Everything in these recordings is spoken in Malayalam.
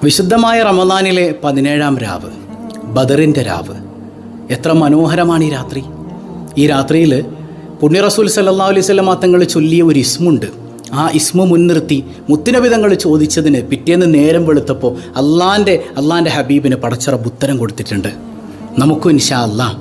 വിശുദ്ധമായ റമദാനിലെ 17-ാം രാവ്, ബദറിൻ്റെ രാവ്. എത്ര മനോഹരമാണ് ഈ രാത്രി. ഈ രാത്രിയിൽ പുണ്യ റസൂൽ സല്ലല്ലാഹു അലൈഹി വസല്ലം തങ്ങൾ ചൊല്ലിയ ഒരു ഇസ്മുണ്ട്. ആ ഇസ്മു മുൻനിർത്തി മുത്തുനബി തങ്ങൾ ചോദിച്ചതിന് പിറ്റേന്ന് നേരം വെളുത്തപ്പോൾ അള്ളാൻ്റെ ഹബീബിന് പടച്ചറബ് ഉത്തരം കൊടുത്തിട്ടുണ്ട്. നമുക്കും ഇൻഷാ അല്ലാഹ്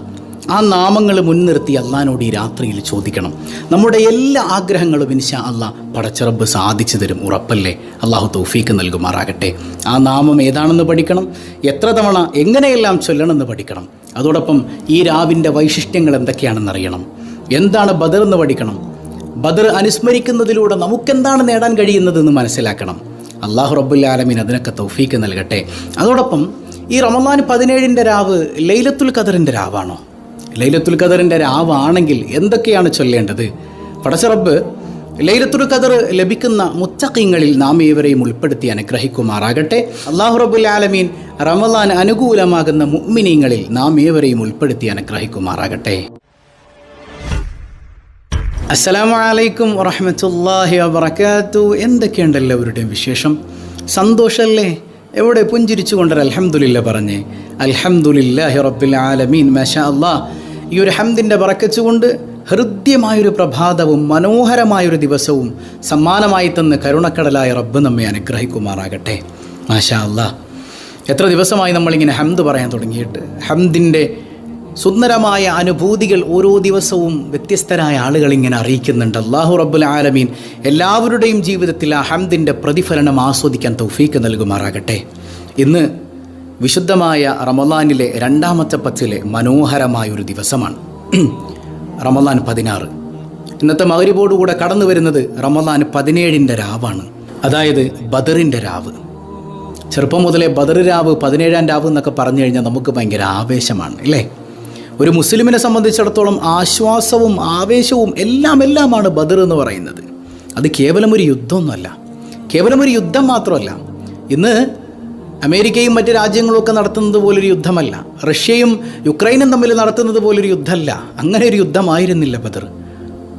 ആ നാമങ്ങൾ മുൻനിർത്തി അള്ളാഹിനോട് ഈ രാത്രിയിൽ ചോദിക്കണം. നമ്മുടെ എല്ലാ ആഗ്രഹങ്ങളും ഇൻഷാ അല്ലാഹ് പടച്ചറബ് സാധിച്ചു തരും, ഉറപ്പല്ലേ? അള്ളാഹു തൗഫീക്ക് നൽകുമാറാകട്ടെ. ആ നാമം ഏതാണെന്ന് പഠിക്കണം, എത്ര തവണ എങ്ങനെയെല്ലാം ചൊല്ലണമെന്ന് പഠിക്കണം. അതോടൊപ്പം ഈ രാവിൻ്റെ വൈശിഷ്ട്യങ്ങൾ എന്തൊക്കെയാണെന്നറിയണം. എന്താണ് ബദർ എന്ന് പഠിക്കണം. ബദർ അനുസ്മരിക്കുന്നതിലൂടെ നമുക്കെന്താണ് നേടാൻ കഴിയുന്നതെന്ന് മനസ്സിലാക്കണം. അള്ളാഹു റബ്ബുൽ ആലമീൻ അതിനൊക്കെ തൗഫീക്ക് നൽകട്ടെ. അതോടൊപ്പം ഈ റമദാൻ 17-ന്റെ രാവ് ലൈലത്തുൽ ഖദറിൻ്റെ രാവാണോ? ലൈലത്തുൽ ഖദറിൻ്റെ രാവാണെങ്കിൽ എന്തൊക്കെയാണ് ചൊല്ലേണ്ടത്? പടച്ചറബ്ബ് ലൈലത്തുൽ ഖദർ ലഭിക്കുന്ന മുത്തഖീങ്ങളിൽ നാം ഏവരെയും ഉൾപ്പെടുത്തി അനുഗ്രഹിക്കുമാറാകട്ടെ. അല്ലാഹു റബ്ബുൽ ആലമീൻ റമദാൻ അനുകൂലമാകുന്ന മുഅ്മിനീങ്ങളിൽ നാം ഏവരെയും ഉൾപ്പെടുത്തി അനുഗ്രഹിക്കുമാറാകട്ടെ. അസ്സലാമു അലൈക്കും വറഹ്മത്തുള്ളാഹി വബറകാതുഹു. എന്തൊക്കെയുണ്ട് എല്ലാവരുടെയും വിശേഷം? സന്തോഷമല്ലേ? എവിടെ പുഞ്ചിരിച്ചു കൊണ്ടൊരു അൽഹംദുലില്ലാ പറഞ്ഞേ. അൽഹംദുലില്ലാഹി റബ്ബിൽ ആലമീൻ. മാഷാ അല്ലാഹ്. ഈ ഒരു ഹംദിൻ്റെ ബറക്കത്ത് കൊണ്ട് ഹൃദ്യമായൊരു പ്രഭാതവും മനോഹരമായൊരു ദിവസവും സമ്മാനമായി തന്ന് കരുണക്കടലായ റബ്ബ് നമ്മെ അനുഗ്രഹിക്കുമാറാകട്ടെ. മാഷാ അല്ലാഹ്. എത്ര ദിവസമായി നമ്മളിങ്ങനെ ഹംദ് പറയാൻ തുടങ്ങിയിട്ട്. ഹംദിൻ്റെ സുന്ദരമായ അനുഭൂതികൾ ഓരോ ദിവസവും വ്യത്യസ്തരായ ആളുകൾ ഇങ്ങനെ അറിയിക്കുന്നുണ്ട്. അല്ലാഹു റബ്ബുൽ ആലമീൻ എല്ലാവരുടെയും ജീവിതത്തിൽ ആ ഹംദിൻ്റെ പ്രതിഫലനം ആസ്വദിക്കാൻ തൗഫീക്ക് നൽകുമാറാകട്ടെ. ഇന്ന് വിശുദ്ധമായ റമദാനിലെ 2-ാമത്തെ പത്തിലെ മനോഹരമായൊരു ദിവസമാണ് റമദാൻ 16. ഇന്നത്തെ മഗ്‌രിബോടുകൂടെ കടന്നു വരുന്നത് റമദാൻ 17-ന്റെ രാവാണ്, അതായത് ബദറിൻ്റെ രാവ്. ചെറുപ്പം മുതലേ ബദർ രാവ്, 17-ാം രാവ് എന്നൊക്കെ പറഞ്ഞു കഴിഞ്ഞാൽ നമുക്ക് ഭയങ്കര ആവേശമാണ്, അല്ലേ? ഒരു മുസ്ലിമിനെ സംബന്ധിച്ചിടത്തോളം ആശ്വാസവും ആവേശവും എല്ലാമാണ് ബദർ എന്ന് പറയുന്നത്. അത് കേവലം ഒരു യുദ്ധമൊന്നുമല്ല, കേവലം ഒരു യുദ്ധം മാത്രമല്ല. ഇന്ന് അമേരിക്കയും മറ്റ് രാജ്യങ്ങളൊക്കെ നടത്തുന്നത് പോലൊരു യുദ്ധമല്ല, റഷ്യയും യുക്രൈനും തമ്മിൽ നടത്തുന്നത് പോലൊരു യുദ്ധമല്ല. അങ്ങനെ ഒരു യുദ്ധമായിരുന്നില്ല ബദർ.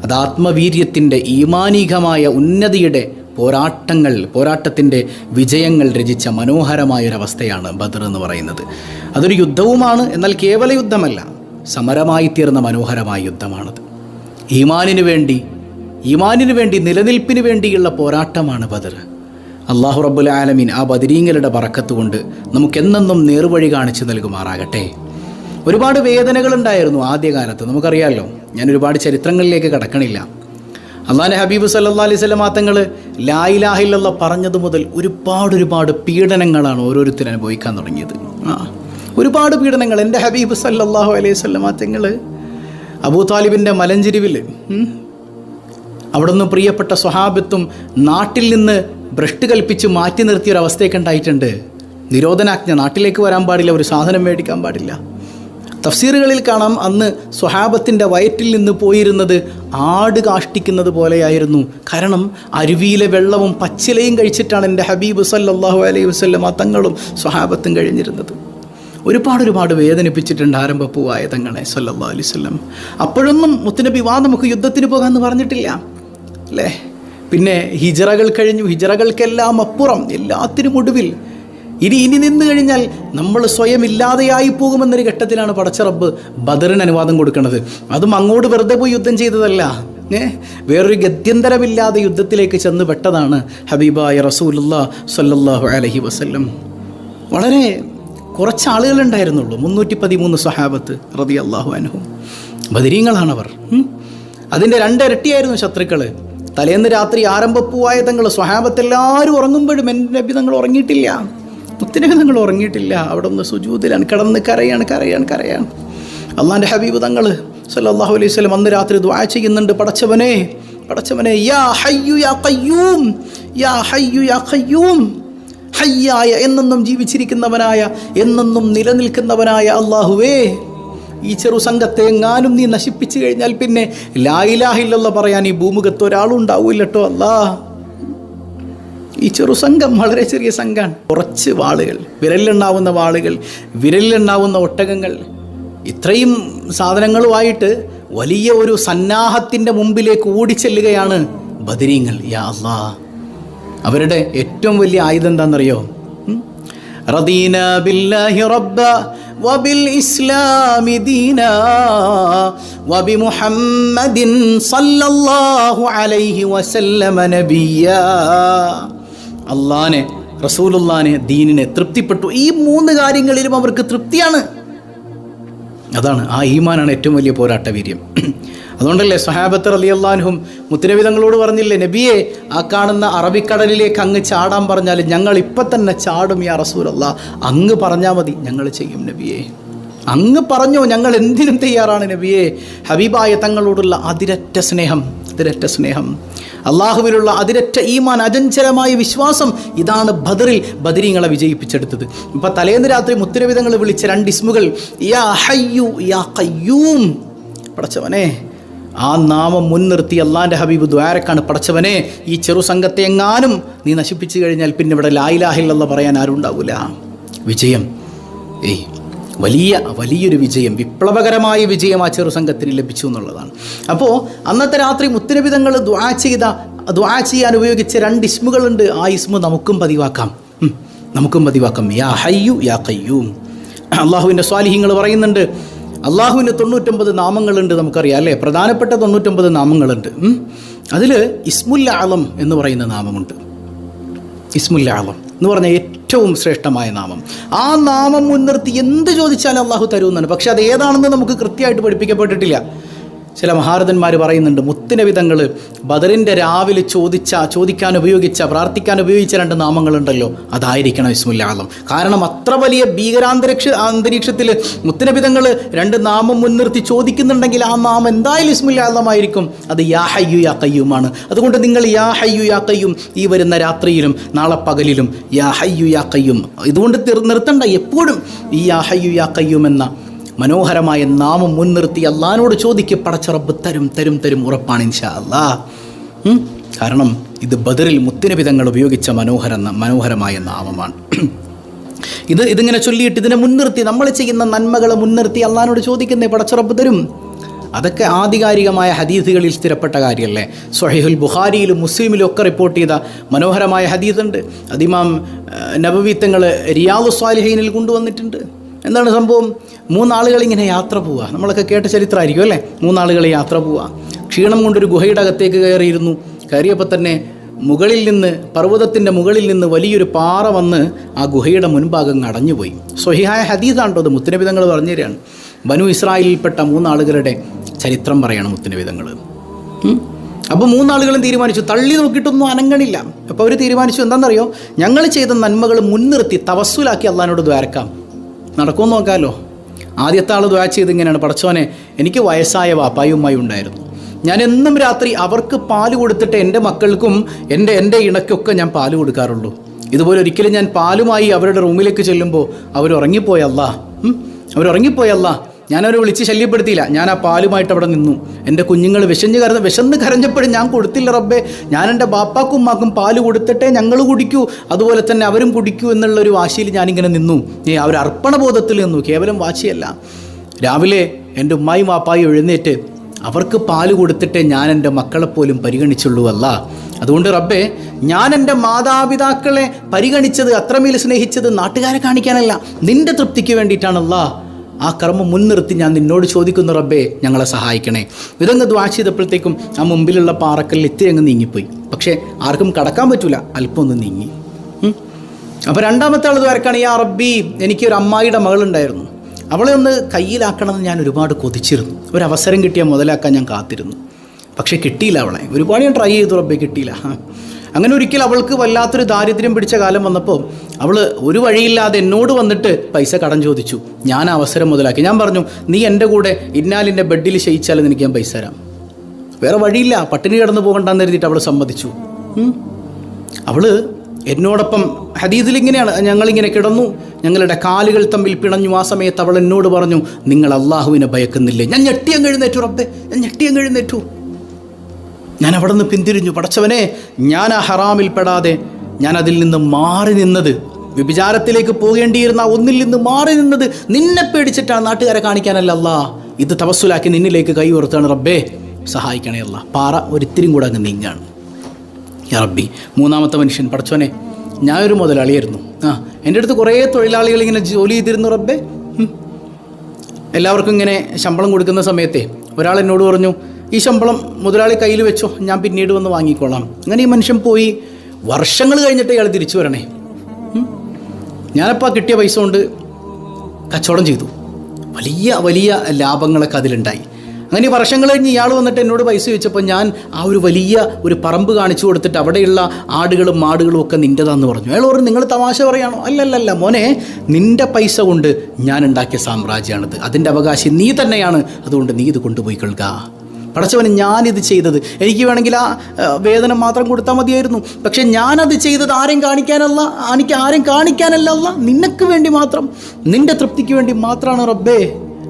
അത് ആത്മവീര്യത്തിൻ്റെ ഈമാനികമായ ഉന്നതിയുടെ പോരാട്ടത്തിൻ്റെ വിജയങ്ങൾ രചിച്ച മനോഹരമായൊരവസ്ഥയാണ് ബദർ എന്ന് പറയുന്നത്. അതൊരു യുദ്ധവുമാണ്, എന്നാൽ കേവല യുദ്ധമല്ല, സമരമായി തീർന്ന മനോഹരമായ യുദ്ധമാണത്. ഈമാനിനു വേണ്ടി നിലനിൽപ്പിന് വേണ്ടിയുള്ള പോരാട്ടമാണ് ബദർ. അല്ലാഹു റബ്ബുൽ ആലമീൻ ആ ബദരീങ്ങളുടെ ബറക്കത്ത് കൊണ്ട് നമുക്കെന്നെന്നും നേർവഴി കാണിച്ചു നൽകുമാറാകട്ടെ. ഒരുപാട് വേദനകളുണ്ടായിരുന്നു ആദ്യകാലത്ത്, നമുക്കറിയാമല്ലോ. ഞാൻ ഒരുപാട് ചരിത്രങ്ങളിലേക്ക് കടക്കണില്ല. അള്ളാഹുവിൻ്റെ ഹബീബ് സല്ലല്ലാഹു അലൈഹി വസല്ലം തങ്ങൾ ലാ ഇലാഹ ഇല്ലല്ലാഹ് പറഞ്ഞത് മുതൽ ഒരുപാട് പീഡനങ്ങളാണ് ഓരോരുത്തരും അനുഭവിക്കാൻ തുടങ്ങിയത്. ഒരുപാട് പീഡനങ്ങൾ. എൻ്റെ ഹബീബ് സല്ലല്ലാഹു അലൈഹി വസല്ലം തങ്ങൾ അബൂ താലിബിൻ്റെ മലഞ്ചെരിവിൽ അവിടെ നിന്ന് പ്രിയപ്പെട്ട സ്വഹാബത്തും നാട്ടിൽ നിന്ന് ഭ്രഷ്ട് കൽപ്പിച്ച് മാറ്റി നിർത്തിയൊരവസ്ഥയൊക്കെ ഉണ്ടായിട്ടുണ്ട്. നിരോധനാജ്ഞ, നാട്ടിലേക്ക് വരാൻ പാടില്ല, ഒരു സാധനം മേടിക്കാൻ പാടില്ല. തഫ്സീറുകളിൽ കാണാം, അന്ന് സ്വഹാബത്തിൻ്റെ വയറ്റിൽ നിന്ന് പോയിരുന്നത് ആട് കാഷ്ടിക്കുന്നത് പോലെയായിരുന്നു. കാരണം അരുവിയിലെ വെള്ളവും പച്ചിലയും കഴിച്ചിട്ടാണ് എൻ്റെ ഹബീബ് സല്ലല്ലാഹു അലൈഹി വസല്ലം തങ്ങളും സ്വഹാബത്തും കഴിഞ്ഞിരുന്നത്. ഒരുപാട് വേദനിപ്പിച്ചിട്ടുണ്ട് ആരംഭപ്പൂവായ തങ്ങളെ സല്ലല്ലാഹു അലൈഹി വസല്ലം. അപ്പോഴൊന്നും മുത്തുനബി വാ നമുക്ക് യുദ്ധത്തിന് പോകാമെന്ന് പറഞ്ഞിട്ടില്ല, അല്ലേ? പിന്നെ ഹിജറകൾ കഴിഞ്ഞു, ഹിജറകൾക്കെല്ലാം അപ്പുറം, എല്ലാത്തിനും ഒടുവിൽ ഇനി നിന്ന് കഴിഞ്ഞാൽ നമ്മൾ സ്വയം ഇല്ലാതെയായി പോകുമെന്നൊരു ഘട്ടത്തിലാണ് പടച്ചറബ്ബ് ബദറിന് അനുവാദം കൊടുക്കുന്നത്. അതും അങ്ങോട്ട് വെറുതെ പോയി യുദ്ധം ചെയ്തതല്ല, വേറൊരു ഗത്യന്തരമില്ലാതെ യുദ്ധത്തിലേക്ക് ചെന്ന് പെട്ടതാണ് ഹബീബായ റസൂലുള്ളാഹി സ്വല്ലല്ലാഹു അലൈഹി വസല്ലം. വളരെ കുറച്ച് ആളുകളുണ്ടായിരുന്നുള്ളൂ, 313 സ്വഹാബത്ത് റളിയല്ലാഹു അൻഹും. ബദരീങ്ങളാണവർ. അതിൻ്റെ 2 ഇരട്ടിയായിരുന്നു ശത്രുക്കൾ. തലേന്ന് രാത്രി ആരംഭപ്പൂവായ തങ്ങൾ സ്വഹാബത്തെല്ലാവരും ഉറങ്ങുമ്പോഴും എൻ്റെ നബി തങ്ങൾ ഉറങ്ങിയിട്ടില്ല, മുത്തുനബി തങ്ങൾ ഉറങ്ങിയിട്ടില്ല. അവിടെ ഒന്ന് സുജൂദിലാണ്, കിടന്ന് കരയാണ്. അള്ളാൻ്റെ ഹബീബ് തങ്ങൾ സല്ലല്ലാഹു അലൈഹി വസല്ലം അന്ന് രാത്രി ദുആ ചെയ്യുന്നുണ്ട്. പടച്ചവനെ യാ ഹയ്യു യാ ഖയ്യൂം, യാ ഹയ്യു യാ ഖയ്യൂം, ഹയ്യായ എന്നെന്നും ജീവിച്ചിരിക്കുന്നവനായ എന്നെന്നും നിലനിൽക്കുന്നവനായ അല്ലാഹുവേ, ഈ ചെറു സംഘത്തെ എങ്ങാനും നീ നശിപ്പിച്ചു കഴിഞ്ഞാൽ പിന്നെ ലാ ഇലാഹ ഇല്ലല്ലാഹ് പറയാൻ ഈ ഭൂമുഖത്ത് ഒരാളും ഉണ്ടാവില്ലട്ടോ അല്ലാ. ഈ ചെറു സംഘം വളരെ ചെറിയ സംഘമാണ്. കുറച്ച് വാളുകൾ, വിരലിലെണ്ണാവുന്ന വാളുകൾ, വിരലിലെണ്ണാവുന്ന ഒട്ടകങ്ങൾ, ഇത്രയും സാധനങ്ങളുമായിട്ട് വലിയ ഒരു സന്നാഹത്തിൻ്റെ മുമ്പിലേക്ക് ഓടിച്ചെല്ലുകയാണ് ബദരീങ്ങൾ. യാ അല്ലാ, അവരുടെ ഏറ്റവും വലിയ ആയുധം എന്താണെന്നറിയോ? റദീനാ ബില്ലാഹി റബ്ബ വബിൽ ഇസ്ലാമി ദീനാ വബിമുഹമ്മദിൻ സല്ലല്ലാഹു അലൈഹി വസല്ലമ നബിയ്യാ. അല്ലാഹുവിനെ, റസൂലുള്ളാഹിനെ, ദീനിനെ തൃപ്തിപ്പെട്ടു. ഈ 3 കാര്യങ്ങളിലും അവർക്ക് തൃപ്തിയാണ്. അതാണ്, ആ ഈമാനാണ് ഏറ്റവും വലിയ പോരാട്ട വീര്യം. അതുകൊണ്ടല്ലേ സ്വഹാബത്ത് റളിയല്ലാഹു അൻഹും മുത്തുനബി തങ്ങളോട് പറഞ്ഞില്ലേ, നബിയെ ആ കാണുന്ന അറബിക്കടലിലേക്ക് അങ്ങ് ചാടാൻ പറഞ്ഞാൽ ഞങ്ങൾ ഇപ്പം തന്നെ ചാടും യാ റസൂലല്ലാഹ്, അങ്ങ് പറഞ്ഞാൽ മതി ഞങ്ങൾ ചെയ്യും നബിയെ, അങ്ങ് പറഞ്ഞോ ഞങ്ങൾ എന്തിനും തയ്യാറാണ് നബിയെ. ഹബീബായ തങ്ങളോടുള്ള അതിരറ്റ സ്നേഹം, അള്ളാഹുവിലുള്ള അതിരറ്റ ഈമാൻ, അചഞ്ചലമായ വിശ്വാസം, ഇതാണ് ബദരീങ്ങളെ വിജയിപ്പിച്ചെടുത്തത്. ഇപ്പം തലേന്ന് രാത്രി മുത്തുനബി തങ്ങൾ വിളിച്ച 2 ഇസ്മുകൾ യാ ഹയ്യു യാ ഖയ്യൂം. പടച്ചവനെ, ആ നാമം മുൻനിർത്തി അള്ളാൻ്റെ ഹബീബ് ദ്വാരക്കാണ്, പടച്ചവനെ ഈ ചെറു സംഘത്തെ എങ്ങാനും നീ നശിപ്പിച്ചു കഴിഞ്ഞാൽ പിന്നെ ഇവിടെ ലാ ഇലാഹ ഇല്ലല്ലാഹ് പറയാൻ ആരും ഉണ്ടാവില്ല. വിജയം, വലിയൊരു വിജയം, വിപ്ലവകരമായ വിജയം ആ ചെറു സംഘത്തിന് ലഭിച്ചു എന്നുള്ളതാണ്. അപ്പോൾ അന്നത്തെ രാത്രി മുത്തുനബി തങ്ങൾ ദുആ ചെയ്യാൻ ഉപയോഗിച്ച 2 ഇസ്മുകളുണ്ട്. ആ ഇസ്മു നമുക്കും പതിവാക്കാം. യാ ഹയ്യു യാ ഖയ്യൂം. അള്ളാഹുവിൻ്റെ സ്വാലിഹീങ്ങൾ പറയുന്നുണ്ട്, അള്ളാഹുവിന് 99 നാമങ്ങളുണ്ട്, നമുക്കറിയാം അല്ലേ? പ്രധാനപ്പെട്ട 99 നാമങ്ങളുണ്ട്. അതിൽ ഇസ്മുൽ ആളം എന്ന് പറയുന്ന നാമമുണ്ട്. ഇസ്മുൽ ആളം എന്ന് പറഞ്ഞാൽ ഏറ്റവും ശ്രേഷ്ഠമായ നാമം. ആ നാമം മുൻനിർത്തി എന്ത് ചോദിച്ചാലും അള്ളാഹു തരുമെന്നാണ്. പക്ഷെ അത് ഏതാണെന്ന് നമുക്ക് കൃത്യമായിട്ട് പഠിപ്പിക്കപ്പെട്ടിട്ടില്ല. ചില മഹാരഥന്മാർ പറയുന്നുണ്ട്, മുത്തുനബി തങ്ങൾ ബദറിൻ്റെ രാവിലെ ചോദിക്കാൻ ഉപയോഗിച്ച, പ്രാർത്ഥിക്കാൻ ഉപയോഗിച്ച 2 നാമങ്ങളുണ്ടല്ലോ, അതായിരിക്കണം ഇസ്മുൽ ആളം. കാരണം അത്ര വലിയ അന്തരീക്ഷത്തിൽ മുത്തുനബി തങ്ങൾ 2 നാമം മുൻനിർത്തി ചോദിക്കുന്നുണ്ടെങ്കിൽ ആ നാമം എന്തായാലും ഇസ്മുൽ ആളമായിരിക്കും. അത് യാ ഹയ്യു യാ ഖയ്യൂമാണ്. അതുകൊണ്ട് നിങ്ങൾ യാ ഹയ്യു യാ ഖയ്യൂം ഈ വരുന്ന രാത്രിയിലും നാളെ പകലിലും യാ ഹയ്യു യാ ഖയ്യൂം, ഇതുകൊണ്ട് നിർത്തണ്ട, എപ്പോഴും ഈ യാ ഹയ്യു യാ ഖയ്യൂം എന്ന മനോഹരമായ നാമം മുൻനിർത്തി അള്ളാഹിനോട് ചോദിക്കുക, പടച്ച റബ്ബ് തരും, ഉറപ്പാണ് ഇൻഷാ അല്ലാഹ്. കാരണം ഇത് ബദറിൽ മുത്തുനബി തങ്ങൾ ഉപയോഗിച്ച മനോഹരമായ നാമമാണ്. ഇതിങ്ങനെ ചൊല്ലിയിട്ട് ഇതിനെ മുൻനിർത്തി, നമ്മൾ ചെയ്യുന്ന നന്മകളെ മുൻനിർത്തി അള്ളാഹിനോട് ചോദിക്കുന്നേ, പടച്ച റബ്ബ് തരും. അതൊക്കെ ആധികാരികമായ ഹദീസുകളിൽ സ്ഥിരപ്പെട്ട കാര്യമല്ലേ? സ്വഹീഹുൽ ബുഖാരിയിലും മുസ്ലിമിലും ഒക്കെ റിപ്പോർട്ട് ചെയ്ത മനോഹരമായ ഹദീസുണ്ട്. അത് ഇമാം നബവി തങ്ങൾ റിയാദുസ് സ്വാലിഹീനിൽ കൊണ്ടുവന്നിട്ടുണ്ട്. എന്താണ് സംഭവം? 3 ആളുകൾ ഇങ്ങനെ യാത്ര പോവുക. നമ്മളൊക്കെ കേട്ട ചരിത്രമായിരിക്കും അല്ലേ? 3 ആളുകൾ യാത്ര പോവുക. ക്ഷീണം കൊണ്ടൊരു ഗുഹയുടെ അകത്തേക്ക് കയറിയപ്പോൾ തന്നെ പർവ്വതത്തിൻ്റെ മുകളിൽ നിന്ന് വലിയൊരു പാറ വന്ന് ആ ഗുഹയുടെ മുൻഭാഗം അടഞ്ഞുപോയി. സ്വഹീഹായ ഹദീസാണോ അത്? മുത്തുനബി തങ്ങൾ പറഞ്ഞു തരികയാണ്. ബനു ഇസ്രായേലിൽപ്പെട്ട 3 ആളുകളുടെ ചരിത്രം പറയണം മുത്തുനബി തങ്ങൾ. അപ്പോൾ 3 ആളുകളും തീരുമാനിച്ചു, തള്ളി നോക്കിയിട്ടൊന്നും അനങ്ങണില്ല. അപ്പോൾ അവർ തീരുമാനിച്ചു, എന്താണെന്നറിയോ, ഞങ്ങൾ ചെയ്ത നന്മകൾ മുൻനിർത്തി തവസ്സുലാക്കി അള്ളാഹിനോട് ദ്വാരക്കാം, നടക്കുമെന്ന് നോക്കാമല്ലോ. ആദ്യത്തെ ആൾ ദ്വാ ചെയ്ത് ഇങ്ങനെയാണ്, പടച്ചോനെ എനിക്ക് വയസ്സായ വാപ്പായും ഉമ്മായും ഉണ്ടായിരുന്നു, ഞാൻ എന്നും രാത്രി അവർക്ക് പാല് കൊടുത്തിട്ട് എൻ്റെ മക്കൾക്കും എൻ്റെ ഇണയ്ക്കൊക്കെ ഞാൻ പാല് കൊടുക്കാറുള്ളൂ. ഇതുപോലെ ഒരിക്കലും ഞാൻ പാലുമായി അവരുടെ റൂമിലേക്ക് ചെല്ലുമ്പോൾ അവരുറങ്ങിപ്പോയല്ല, ഞാനവരെ വിളിച്ച് ശല്യപ്പെടുത്തിയില്ല. ഞാൻ ആ പാലുമായിട്ട് അവിടെ നിന്നു. എൻ്റെ കുഞ്ഞുങ്ങൾ വിശന്ന് കരഞ്ഞപ്പോഴും ഞാൻ കൊടുത്തില്ല റബ്ബേ, ഞാൻ എൻ്റെ ബാപ്പാക്കും ഉമ്മാക്കും പാല് കൊടുത്തിട്ടേ ഞങ്ങൾ കുടിക്കൂ, അതുപോലെ തന്നെ അവരും കുടിക്കൂ എന്നുള്ളൊരു വാശിയിൽ ഞാനിങ്ങനെ നിന്നു. അവർ അർപ്പണബോധത്തിൽ നിന്നു, കേവലം വാശിയല്ല. രാവിലെ എൻ്റെ ഉമ്മായും വാപ്പായും എഴുന്നേറ്റ് അവർക്ക് പാല് കൊടുത്തിട്ടേ ഞാൻ എൻ്റെ മക്കളെപ്പോലും പരിഗണിച്ചുള്ളൂ അല്ല. അതുകൊണ്ട് റബ്ബേ, ഞാൻ എൻ്റെ മാതാപിതാക്കളെ പരിഗണിച്ചത്, അത്രമേൽ സ്നേഹിച്ചത് നാട്ടുകാരെ കാണിക്കാനല്ല, നിൻ്റെ തൃപ്തിക്ക് വേണ്ടിയിട്ടാണല്ല. ആ കർമ്മം മുൻനിർത്തി ഞാൻ നിന്നോട് ചോദിക്കുന്നു റബ്ബേ, ഞങ്ങളെ സഹായിക്കണേ. ഇതങ്ങ് ദ്വാ ചെയ്തപ്പോഴത്തേക്കും ആ മുമ്പിലുള്ള പാറക്കല്ലിൽ ഇത്തിരി അങ്ങ് നീങ്ങിപ്പോയി. പക്ഷേ ആർക്കും കടക്കാൻ പറ്റൂല, അല്പം ഒന്ന് നീങ്ങി. അപ്പോൾ 2ാമത്തെ ആൾ ദ്വാരക്കാണ്, യാ റബ്ബി, എനിക്കൊരു അമ്മായിയുടെ മകളുണ്ടായിരുന്നു, അവളെ ഒന്ന് കയ്യിലാക്കണമെന്ന് ഞാൻ ഒരുപാട് കൊതിച്ചിരുന്നു. ഒരവസരം കിട്ടിയാൽ മുതലാക്കാൻ ഞാൻ കാത്തിരുന്നു, പക്ഷേ കിട്ടിയില്ല. അവളെ ഒരുപാട് ഞാൻ ട്രൈ ചെയ്തു റബ്ബേ, കിട്ടിയില്ല. അങ്ങനെ ഒരിക്കൽ അവൾക്ക് വല്ലാത്തൊരു ദാരിദ്ര്യം പിടിച്ച കാലം വന്നപ്പോൾ അവൾ ഒരു വഴിയില്ലാതെ എന്നോട് വന്നിട്ട് പൈസ കടം ചോദിച്ചു. ഞാൻ അവസരം മുതലാക്കി. ഞാൻ പറഞ്ഞു, നീ എൻ്റെ കൂടെ ഇന്നാലിൻ്റെ ബെഡിൽ ശയിച്ചാലും എനിക്ക് ഞാൻ പൈസ തരാം, വേറെ വഴിയില്ല, പട്ടിണി കിടന്നു പോകണ്ടെന്ന് എഴുതിയിട്ട് അവൾ സമ്മതിച്ചു. അവൾ എന്നോടൊപ്പം ഹദീസിൽ ഇങ്ങനെയാണ്, ഞങ്ങളിങ്ങനെ കിടന്നു, ഞങ്ങളുടെ കാലുകൾ തമ്മിൽ പിണഞ്ഞു. ആ സമയത്ത് അവൾ എന്നോട് പറഞ്ഞു, നിങ്ങൾ അള്ളാഹുവിനെ ഭയക്കുന്നില്ലേ? ഞാൻ ഞെട്ടിയങ്ങ് എഴുന്നേറ്റു റബ്ബേ, ഞാൻ അവിടെ നിന്ന് പിന്തിരിഞ്ഞു. പടച്ചവനെ, ഞാൻ ആ ഹറാമിൽ പെടാതെ ഞാൻ അതിൽ നിന്ന് മാറി നിന്നത്, വ്യഭിചാരത്തിലേക്ക് പോകേണ്ടിയിരുന്ന ഒന്നിൽ നിന്ന് മാറി നിന്നത് നിന്നെ പേടിച്ചിട്ടാണ്, നാട്ടുകാരെ കാണിക്കാനല്ല അല്ലാ. ഇത് തവസ്സുലാക്കി നിന്നിലേക്ക് കൈ ഉയർത്താണ് റബ്ബേ, സഹായിക്കണേ അല്ലാ. പാറ ഒരിത്തിരിയും കൂടെ അങ്ങ് നീങ്ങാണ്. യാ റബ്ബി. 3ാമത്തെ മനുഷ്യൻ, പടച്ചവനെ ഞാനൊരു മുതലാളിയായിരുന്നു. എൻ്റെ അടുത്ത് കുറേ തൊഴിലാളികൾ ഇങ്ങനെ ജോലി ചെയ്തിരുന്നു റബ്ബേ. എല്ലാവർക്കും ഇങ്ങനെ ശമ്പളം കൊടുക്കുന്ന സമയത്തെ ഒരാൾ എന്നോട് പറഞ്ഞു, ഈ ശമ്പളം മുതലാളി കയ്യിൽ വെച്ചോ, ഞാൻ പിന്നീട് വന്ന് വാങ്ങിക്കോളാം. അങ്ങനെ ഈ മനുഷ്യൻ പോയി. വർഷങ്ങൾ കഴിഞ്ഞിട്ട് ഇയാൾ തിരിച്ചു വരണേ. ഞാനപ്പോൾ കിട്ടിയ പൈസ കൊണ്ട് കച്ചവടം ചെയ്തു. വലിയ വലിയ ലാഭങ്ങളൊക്കെ അതിലുണ്ടായി. അങ്ങനെ ഈ വർഷങ്ങൾ കഴിഞ്ഞ് ഇയാൾ വന്നിട്ട് എന്നോട് പൈസ ചോദിച്ചപ്പോൾ ഞാൻ ആ ഒരു വലിയ ഒരു പറമ്പ് കാണിച്ചു കൊടുത്തിട്ട് അവിടെയുള്ള ആടുകളും മാടുകളും ഒക്കെ നിൻ്റെതാന്ന് പറഞ്ഞു. അയാൾ പറഞ്ഞു, നിങ്ങൾ തമാശ പറയാണോ? അല്ലല്ല മോനെ, നിൻ്റെ പൈസ കൊണ്ട് ഞാൻ ഉണ്ടാക്കിയ സാമ്രാജ്യമാണിത്, അതിൻ്റെ അവകാശം നീ തന്നെയാണ്, അതുകൊണ്ട് നീ ഇത് കൊണ്ടുപോയി കൊള്ളുക. പടച്ചവന് ഞാനിത് ചെയ്തത്, എനിക്ക് വേണമെങ്കിൽ ആ വേതനം മാത്രം കൊടുത്താൽ മതിയായിരുന്നു. പക്ഷെ ഞാനത് ചെയ്തത് ആരെയും കാണിക്കാനല്ല, ആരെയും കാണിക്കാനല്ല, നിനക്ക് വേണ്ടി മാത്രം, നിൻ്റെ തൃപ്തിക്ക് വേണ്ടി മാത്രമാണ് റബ്ബേ.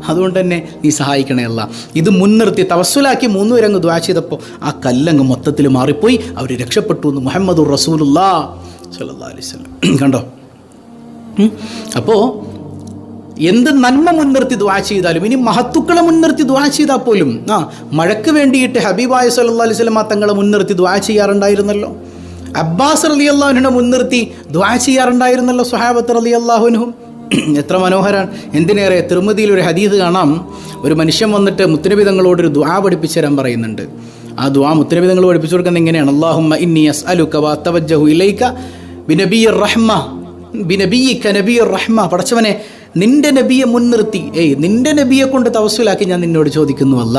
അതുകൊണ്ട് തന്നെ നീ സഹായിക്കണേ അല്ല. ഇത് മുൻനിർത്തി തവസ്സുലാക്കി 3 പേരങ്ങ് ദുആ ചെയ്തപ്പോൾ ആ കല്ലങ്ങ് മൊത്തത്തിൽ മാറിപ്പോയി. അവർ രക്ഷപ്പെട്ടു എന്ന് മുഹമ്മദുർ റസൂലുള്ളാഹി സ്വല്ലല്ലാഹു അലൈഹി വസല്ലം. കണ്ടോ? അപ്പോൾ എന്ത് നന്മ മുൻനിർത്തി ദുആ ചെയ്താലും, ഇനി മഹത്തുക്കളെ മുൻനിർത്തി ദുആ ചെയ്താൽ പോലും മഴയ്ക്ക് വേണ്ടിയിട്ട് ഹബീബായ സല്ലല്ലാഹു അലൈഹി വസല്ലം തങ്ങളെ മുൻനിർത്തി ദുആ ചെയ്യാറുണ്ടായിരുന്നല്ലോ. അബ്ബാസ് റളിയല്ലാഹു അൻഹുവിനെ മുൻനിർത്തി ദുആ ചെയ്യാറുണ്ടായിരുന്നല്ലോ സ്വഹാബത്ത് റളിയല്ലാഹു അൻഹും. എത്ര മനോഹരമാണ്! എന്തിനേറെ, തിർമിദിയിൽ ഒരു ഹദീസ് കാണാം. ഒരു മനുഷ്യൻ വന്നിട്ട് മുത്തുനബി തങ്ങളോടൊരു ദുആ പഠിപ്പിച്ചു തരാൻ പറയുന്നുണ്ട്. ആ ദുആ മുത്തുനബി തങ്ങൾ പഠിപ്പിച്ചു കൊടുക്കുന്നത് എങ്ങനെയാണ്? അല്ലാഹുമ്മ ഇന്നി അസ്അലുക വഅതവജ്ജഹു ഇലൈക ബിനബിയ്യിർ റഹ്മ ബിനബിയ്യിക നബിയ്യിർ റഹ്മ. പടച്ചവനെ, നിൻ്റെ നബിയെ മുൻനിർത്തി, നിൻ്റെ നബിയെ കൊണ്ട് തവസ്സുലാക്കി ഞാൻ നിന്നോട് ചോദിക്കുന്നു അല്ല.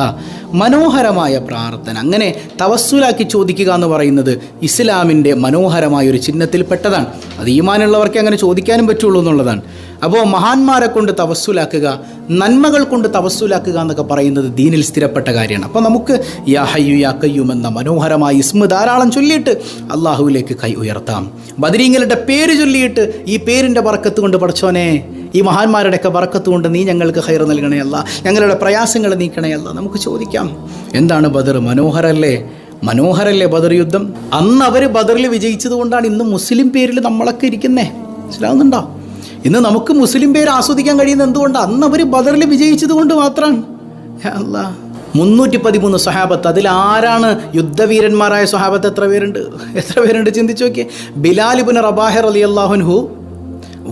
മനോഹരമായ പ്രാർത്ഥന. അങ്ങനെ തവസ്സുലാക്കി ചോദിക്കുക എന്ന് പറയുന്നത് ഇസ്ലാമിൻ്റെ മനോഹരമായൊരു ചിഹ്നത്തിൽപ്പെട്ടതാണ്. അത് ഈമാനുള്ളവർക്ക് അങ്ങനെ ചോദിക്കാനും പറ്റുള്ളൂ എന്നുള്ളതാണ്. അപ്പോൾ മഹാന്മാരെ കൊണ്ട് തവസ്സുലാക്കുക, നന്മകൾ കൊണ്ട് തവസ്സുലാക്കുക എന്നൊക്കെ പറയുന്നത് ദീനിൽ സ്ഥിരപ്പെട്ട കാര്യമാണ്. അപ്പോൾ നമുക്ക് യാ ഹയ്യു യാ ഖയ്യൂം എന്ന മനോഹരമായ ഇസ്മ ധാരാളം ചൊല്ലിയിട്ട് അള്ളാഹുവിലേക്ക് കൈ ഉയർത്താം. ബദരീങ്ങളുടെ പേര് ചൊല്ലിയിട്ട് ഈ പേരിൻ്റെ ബർക്കത്ത് കൊണ്ട് പടച്ചോനെ, ഈ മഹാന്മാരുടെയൊക്കെ ബർക്കത്ത് കൊണ്ട് നീ ഞങ്ങൾക്ക് ഖൈർ നൽകണേ അല്ല, ഞങ്ങളുടെ പ്രയാസങ്ങൾ നീക്കണേ അല്ല. നമുക്ക് ചോദിക്കാം, എന്താണ് ബദർ? മനോഹരല്ലേ ബദർ യുദ്ധം? അന്ന് അവർ ബദറിൽ വിജയിച്ചത് കൊണ്ടാണ് ഇന്ന് മുസ്ലിം പേരിൽ നമ്മളൊക്കെ ഇരിക്കുന്നേ. മനസ്സിലാവുന്നുണ്ടോ? ഇന്ന് നമുക്ക് മുസ്ലിം പേര് ആസ്വദിക്കാൻ കഴിയുന്നത് എന്തുകൊണ്ടാണ്? അന്ന് അവർ ബദറിൽ വിജയിച്ചത് കൊണ്ട് മാത്രമാണ്. അല്ലാ, 313 സ്വഹാബത്ത്. അതിൽ ആരാണ് യുദ്ധവീരന്മാരായ സ്വഹാബത്ത്? എത്ര പേരുണ്ട് ചിന്തിച്ചു നോക്കിയേ. ബിലാൽ ഇബ്നു റബാഹ് റളിയല്ലാഹു അൻഹു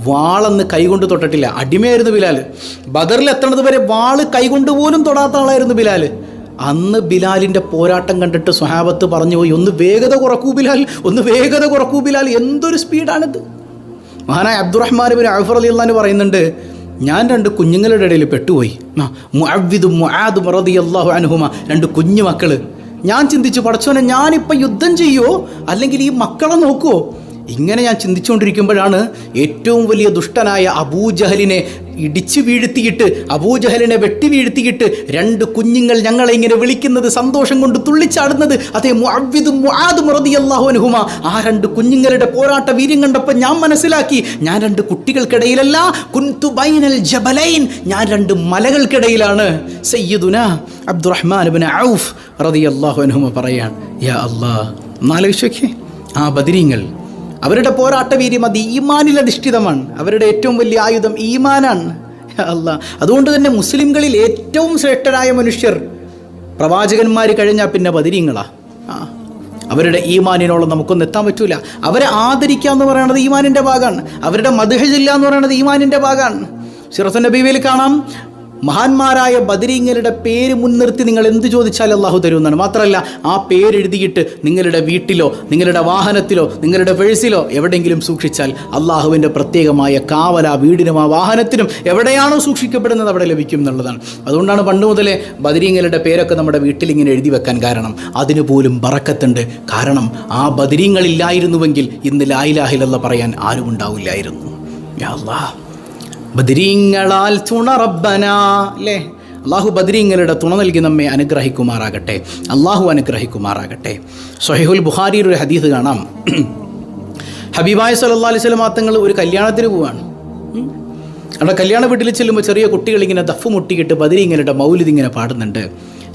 വാളന്ന് കൈകൊണ്ട് തൊട്ടിട്ടില്ല, അടിമയായിരുന്നു ബിലാൽ. ബദറിൽ എത്തണത് വരെ വാള് കൈകൊണ്ട് പോലും തൊടാത്ത ആളായിരുന്നു ബിലാൽ. അന്ന് ബിലാലിൻ്റെ പോരാട്ടം കണ്ടിട്ട് സ്വഹാബത്ത് പറഞ്ഞു പോയി, ഒന്ന് വേഗത കുറക്കൂ ബിലാൽ, എന്തൊരു സ്പീഡാണിത്. മഹാനായ അബ്ദുറഹ്മാൻ ഇബ്നു ഔഫ് റളിയല്ലാഹു അൻഹു പറയുന്നുണ്ട്, ഞാൻ 2 കുഞ്ഞുങ്ങളുടെ ഇടയിൽ പെട്ടുപോയി. മുഅവ്വിദും മുആദും റളിയല്ലാഹു അൻഹുമ, 2 കുഞ്ഞു മക്കൾ. ഞാൻ ചിന്തിച്ചു, പടച്ചോനെ, ഞാനിപ്പോൾ യുദ്ധം ചെയ്യുമോ അല്ലെങ്കിൽ ഈ മക്കളെ നോക്കുമോ? ഇങ്ങനെ ഞാൻ ചിന്തിച്ചുകൊണ്ടിരിക്കുമ്പോഴാണ് ഏറ്റവും വലിയ ദുഷ്ടനായ അബൂജഹലിനെ ഇടിച്ചു വീഴ്ത്തിയിട്ട്, അബൂജഹലിനെ വെട്ടി വീഴ്ത്തിയിട്ട് 2 കുഞ്ഞുങ്ങൾ ഞങ്ങളെ ഇങ്ങനെ വിളിക്കുന്നത്, സന്തോഷം കൊണ്ട് തുള്ളിച്ചാടുന്നത്. അതേ മുഅവ്വിദും മുആദും റളിയല്ലാഹു അൻഹുമ. ആ 2 കുഞ്ഞുങ്ങളുടെ പോരാട്ട വീര്യം കണ്ടപ്പോൾ ഞാൻ മനസ്സിലാക്കി, ഞാൻ 2 കുട്ടികൾക്കിടയിലല്ല, കുൻതു ബൈനൽ ജബലൈൻ, ഞാൻ 2 മലകൾക്കിടയിലാണ്. സയ്യിദുനാ അബ്ദുറഹ്മാൻ ഇബ്നു ഔഫ് റളിയല്ലാഹു അൻഹുമ പറയാൻ, യാ അല്ലാഹ്, ആലോചിച്ചോക്കേ, ആ ബദരീങ്ങൾ, അവരുടെ പോരാട്ട വീര്യം അത് ഈമാനിൽ അധിഷ്ഠിതമാണ്. അവരുടെ ഏറ്റവും വലിയ ആയുധം ഈമാനാണ്. അല്ലാ, അതുകൊണ്ട് തന്നെ മുസ്ലിംകളിൽ ഏറ്റവും ശ്രേഷ്ഠരായ മനുഷ്യർ പ്രവാചകന്മാർ കഴിഞ്ഞാൽ പിന്നെ ബദരീങ്ങളാ. അവരുടെ ഈമാനിനോളം നമുക്കൊന്നും എത്താൻ പറ്റൂല. അവരെ ആദരിക്കുക എന്ന് പറയുന്നത് ഈമാനിൻ്റെ ഭാഗമാണ്. അവരുടെ മദ്ഹ് ചൊല്ലുക എന്ന് പറയുന്നത് ഈമാനിൻ്റെ ഭാഗമാണ്. സിറത്തുൻ നബിയിൽ കാണാം, മഹാന്മാരായ ബദരീങ്ങളുടെ പേര് മുൻനിർത്തി നിങ്ങൾ എന്ത് ചോദിച്ചാലും അള്ളാഹു തരുമെന്നാണ്. മാത്രമല്ല, ആ പേരെഴുതിയിട്ട് നിങ്ങളുടെ വീട്ടിലോ നിങ്ങളുടെ വാഹനത്തിലോ നിങ്ങളുടെ പേഴ്സിലോ എവിടെയെങ്കിലും സൂക്ഷിച്ചാൽ അള്ളാഹുവിൻ്റെ പ്രത്യേകമായ കാവൽ ആ വീടിനും ആ വാഹനത്തിനും എവിടെയാണോ സൂക്ഷിക്കപ്പെടുന്നത് അവിടെ ലഭിക്കും എന്നുള്ളതാണ്. അതുകൊണ്ടാണ് പണ്ട് മുതലേ ബദരീങ്ങളുടെ പേരൊക്കെ നമ്മുടെ വീട്ടിൽ ഇങ്ങനെ എഴുതി വെക്കാൻ കാരണം. അതിന് പോലും ബറക്കത്തുണ്ട്. കാരണം ആ ബദരീങ്ങളില്ലായിരുന്നുവെങ്കിൽ ഇന്ന് ലാ ഇലാഹ ഇല്ലല്ലാഹ് പറയാൻ ആരും ഉണ്ടാവില്ലായിരുന്നു. യാ അല്ലാഹ്, ബദരീങ്ങളാൽ തുണ റബ്ബന, അല്ലേ? അള്ളാഹു ബദരീങ്ങളുടെ തുണ നൽകി നമ്മെ അനുഗ്രഹിക്കുമാറാകട്ടെ. അള്ളാഹു അനുഗ്രഹിക്കുമാറാകട്ടെ. സ്വഹീഹുൽ ബുഖാരിയിൽ ഒരു ഹദീസ് കാണാം. ഹബീബായ സല്ലല്ലാഹു അലൈഹി വസല്ലം തങ്ങൾ ഒരു കല്യാണത്തിന് പോവാണ്. അവിടെ കല്യാണ വീട്ടിൽ ചെല്ലുമ്പോൾ ചെറിയ കുട്ടികളിങ്ങനെ ദഫ് മുട്ടിയിട്ട് ബദരീങ്ങളുടെ മൗലിദ് ഇങ്ങനെ പാടുന്നുണ്ട്.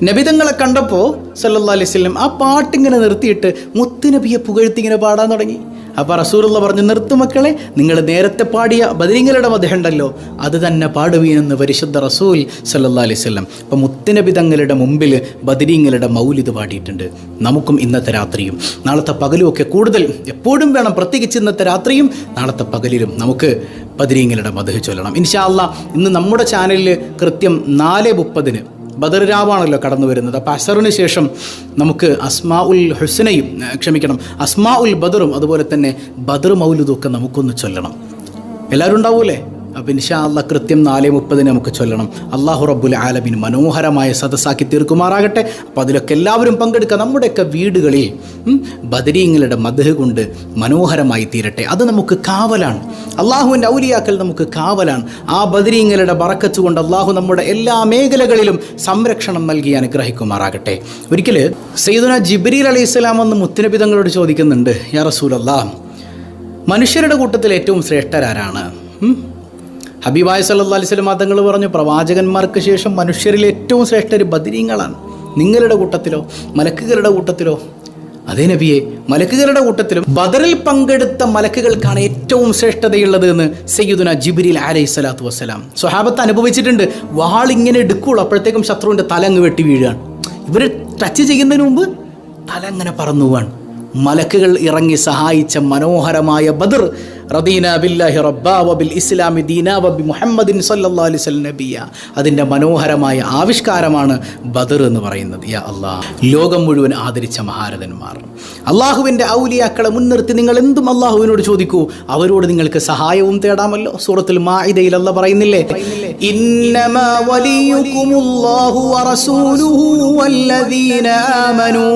നബിതങ്ങളെ കണ്ടപ്പോൾ സല്ലല്ലാഹു അലൈഹി വസല്ലം ആ പാട്ടിങ്ങനെ നിർത്തിയിട്ട് മുത്തുനബിയെ പുകഴ്ത്തി ഇങ്ങനെ പാടാൻ തുടങ്ങി. അപ്പോൾ റസൂലുള്ള പറഞ്ഞു, നിർത്ത് മക്കളെ, നിങ്ങൾ നേരത്തെ പാടിയ ബദരീങ്ങളുടെ മദ്ഹ് ഉണ്ടല്ലോ അത് തന്നെ പാടുവീനെന്ന് പരിശുദ്ധ റസൂൽ സല്ലല്ലാഹു അലൈഹി വസല്ലം. അപ്പോൾ മുത്തുനബി തങ്ങളുടെ മുമ്പിൽ ബദരീങ്ങളുടെ മൗലിദ് പാടിയിട്ടുണ്ട്. നമുക്കും ഇന്നത്തെ രാത്രിയും നാളത്തെ പകലും ഒക്കെ കൂടുതൽ എപ്പോഴും വേണം, പ്രത്യേകിച്ച് ഇന്നത്തെ രാത്രിയും നാളത്തെ പകലിലും നമുക്ക് ബദരീങ്ങളുടെ മദ്ഹ് ചൊല്ലണം ഇൻഷാ അല്ലാഹ്. ഇന്ന് നമ്മുടെ ചാനലിൽ കൃത്യം 4:30 ബദർ രാവാണല്ലോ കടന്നു വരുന്നത്. അപ്പോൾ അസറിന് ശേഷം നമുക്ക് അസ്മാ ഉൽ ഹുസ്നയും അസ്മാ ഉൽ ബദറും അതുപോലെ തന്നെ ബദർ മൗലിദും ഒക്കെ നമുക്കൊന്ന് ചൊല്ലണം. എല്ലാവരും ഉണ്ടാവൂലേ? അപ്പോൾ ഇൻഷാ അല്ലാഹ് കൃത്യം 4:30 നമുക്ക് ചൊല്ലണം. അല്ലാഹു റബ്ബുൽ ആലമീൻ മനോഹരമായ സദസ്സാക്കി തീർക്കുമാറാകട്ടെ. അപ്പോൾ അതിലൊക്കെ എല്ലാവരും പങ്കെടുക്കുക. നമ്മുടെയൊക്കെ വീടുകളിൽ ബദരീങ്ങളുടെ മദ്ഹ് കൊണ്ട് മനോഹരമായി തീരട്ടെ. അത് നമുക്ക് കാവലാണ്. അള്ളാഹുവിൻ്റെ ഔലിയാക്കൾ നമുക്ക് കാവലാണ്. ആ ബദരീങ്ങളുടെ ബറക്കത്ത് കൊണ്ട് അള്ളാഹു നമ്മുടെ എല്ലാ മേഖലകളിലും സംരക്ഷണം നൽകി അനുഗ്രഹിക്കുമാറാകട്ടെ. ഒരിക്കൽ സയ്യിദുനാ ജിബ്രീൽ അലൈഹിസ്സലാം വന്ന് മുത്തുനബി തങ്ങളോട് ചോദിക്കുന്നുണ്ട്, യാ റസൂലല്ലാഹ്, മനുഷ്യരുടെ കൂട്ടത്തിൽ ഏറ്റവും ശ്രേഷ്ഠരാരാണ്? ഹബീബായ സല്ലല്ലാഹു അലൈഹി വസല്ലം തങ്ങൾ പറഞ്ഞു, പ്രവാചകന്മാർക്ക് ശേഷം മനുഷ്യരിൽ ഏറ്റവും ശ്രേഷ്ഠർ ബദരീങ്ങളാണ്. നിങ്ങളുടെ കൂട്ടത്തിലോ മലക്കുകളുടെ കൂട്ടത്തിലോ? അതേ നബിയെ, മലക്കുകളുടെ കൂട്ടത്തിലും ബദറിൽ പങ്കെടുത്ത മലക്കുകൾക്കാണ് ഏറ്റവും ശ്രേഷ്ഠതയുള്ളത് എന്ന് സയ്യിദുനാ ജിബ്രീൽ അലൈഹിസ്സലാത്തു വസ്സലാം സ്വഹാബത്ത് അനുഭവിച്ചിട്ടുണ്ട്. വാളിങ്ങനെ എടുക്കുള്ളൂ, അപ്പോഴത്തേക്കും ശത്രുവിൻ്റെ തല അങ്ങ് വെട്ടി വീഴുകയാണ്. ഇവർ ടച്ച് ചെയ്യുന്നതിന് മുമ്പ് തല അങ്ങനെ പറന്നു പോവാണ്. മലക്കുകൾ ഇറങ്ങി സഹായിച്ച മനോഹരമായ ബദർ. റദീന ബില്ലാഹി റബ്ബാ വബിൽ ഇസ്ലാമി ദീനാ വബി മുഹമ്മദിൻ സല്ലല്ലാഹു അലൈഹി വസല്ലം നബിയ. അതിൻ്റെ മനോഹരമായ ആവിഷ്കാരമാണ് ബദർ എന്ന് പറയുന്നത്. യാ അല്ലാഹ്, ലോകം മുഴുവൻ ആദരിച്ച മഹാരഥന്മാർ, അള്ളാഹുവിൻ്റെ ഔലിയാക്കളെ മുൻനിർത്തി നിങ്ങൾ എന്തും അള്ളാഹുവിനോട് ചോദിക്കൂ, അവരോട് നിങ്ങൾക്ക് സഹായവും തേടാമല്ലോ. സൂറത്തുൽ മാഇദയിൽ അല്ലാഹ് പറയുന്നില്ലേ, ഇന്നമാ വലിയുകുമുല്ലാഹു വറസൂലുഹു വല്ലദീന ആമനൂ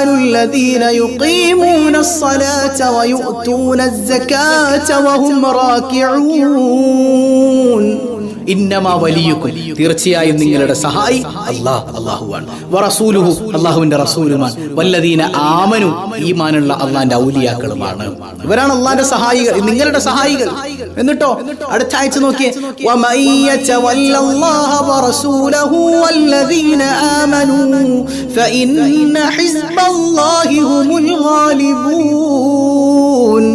الذين يقيمون الصلاة ويؤتون الزكاة وهم راكعون. ഇന്നമാ വലിയുക്കും, തീർച്ചയായും നിങ്ങളുടെ സഹായി അല്ലാഹുവാണ്. വറസൂലുഹു, അല്ലാഹുവിന്റെ റസൂലുമാണ്. വല്ലദീന ആമനു, ഈമാനുള്ള അല്ലാഹുവിന്റെ ഔലിയാക്കളുമാണ്. ഇവരാണ് അല്ലാഹുവിന്റെ സഹായികൾ, നിങ്ങളുടെ സഹായികൾ. എന്നിട്ടോ അടുത്ത ആഴ്ച നോക്കിയേ, വമയ്യതവല്ലല്ലാഹ വറസൂലഹു വല്ലദീന ആമനു ഫഇന്ന ഹിസ്ബല്ലാഹി ഹുമുൽ ഗാലിബൂൻ.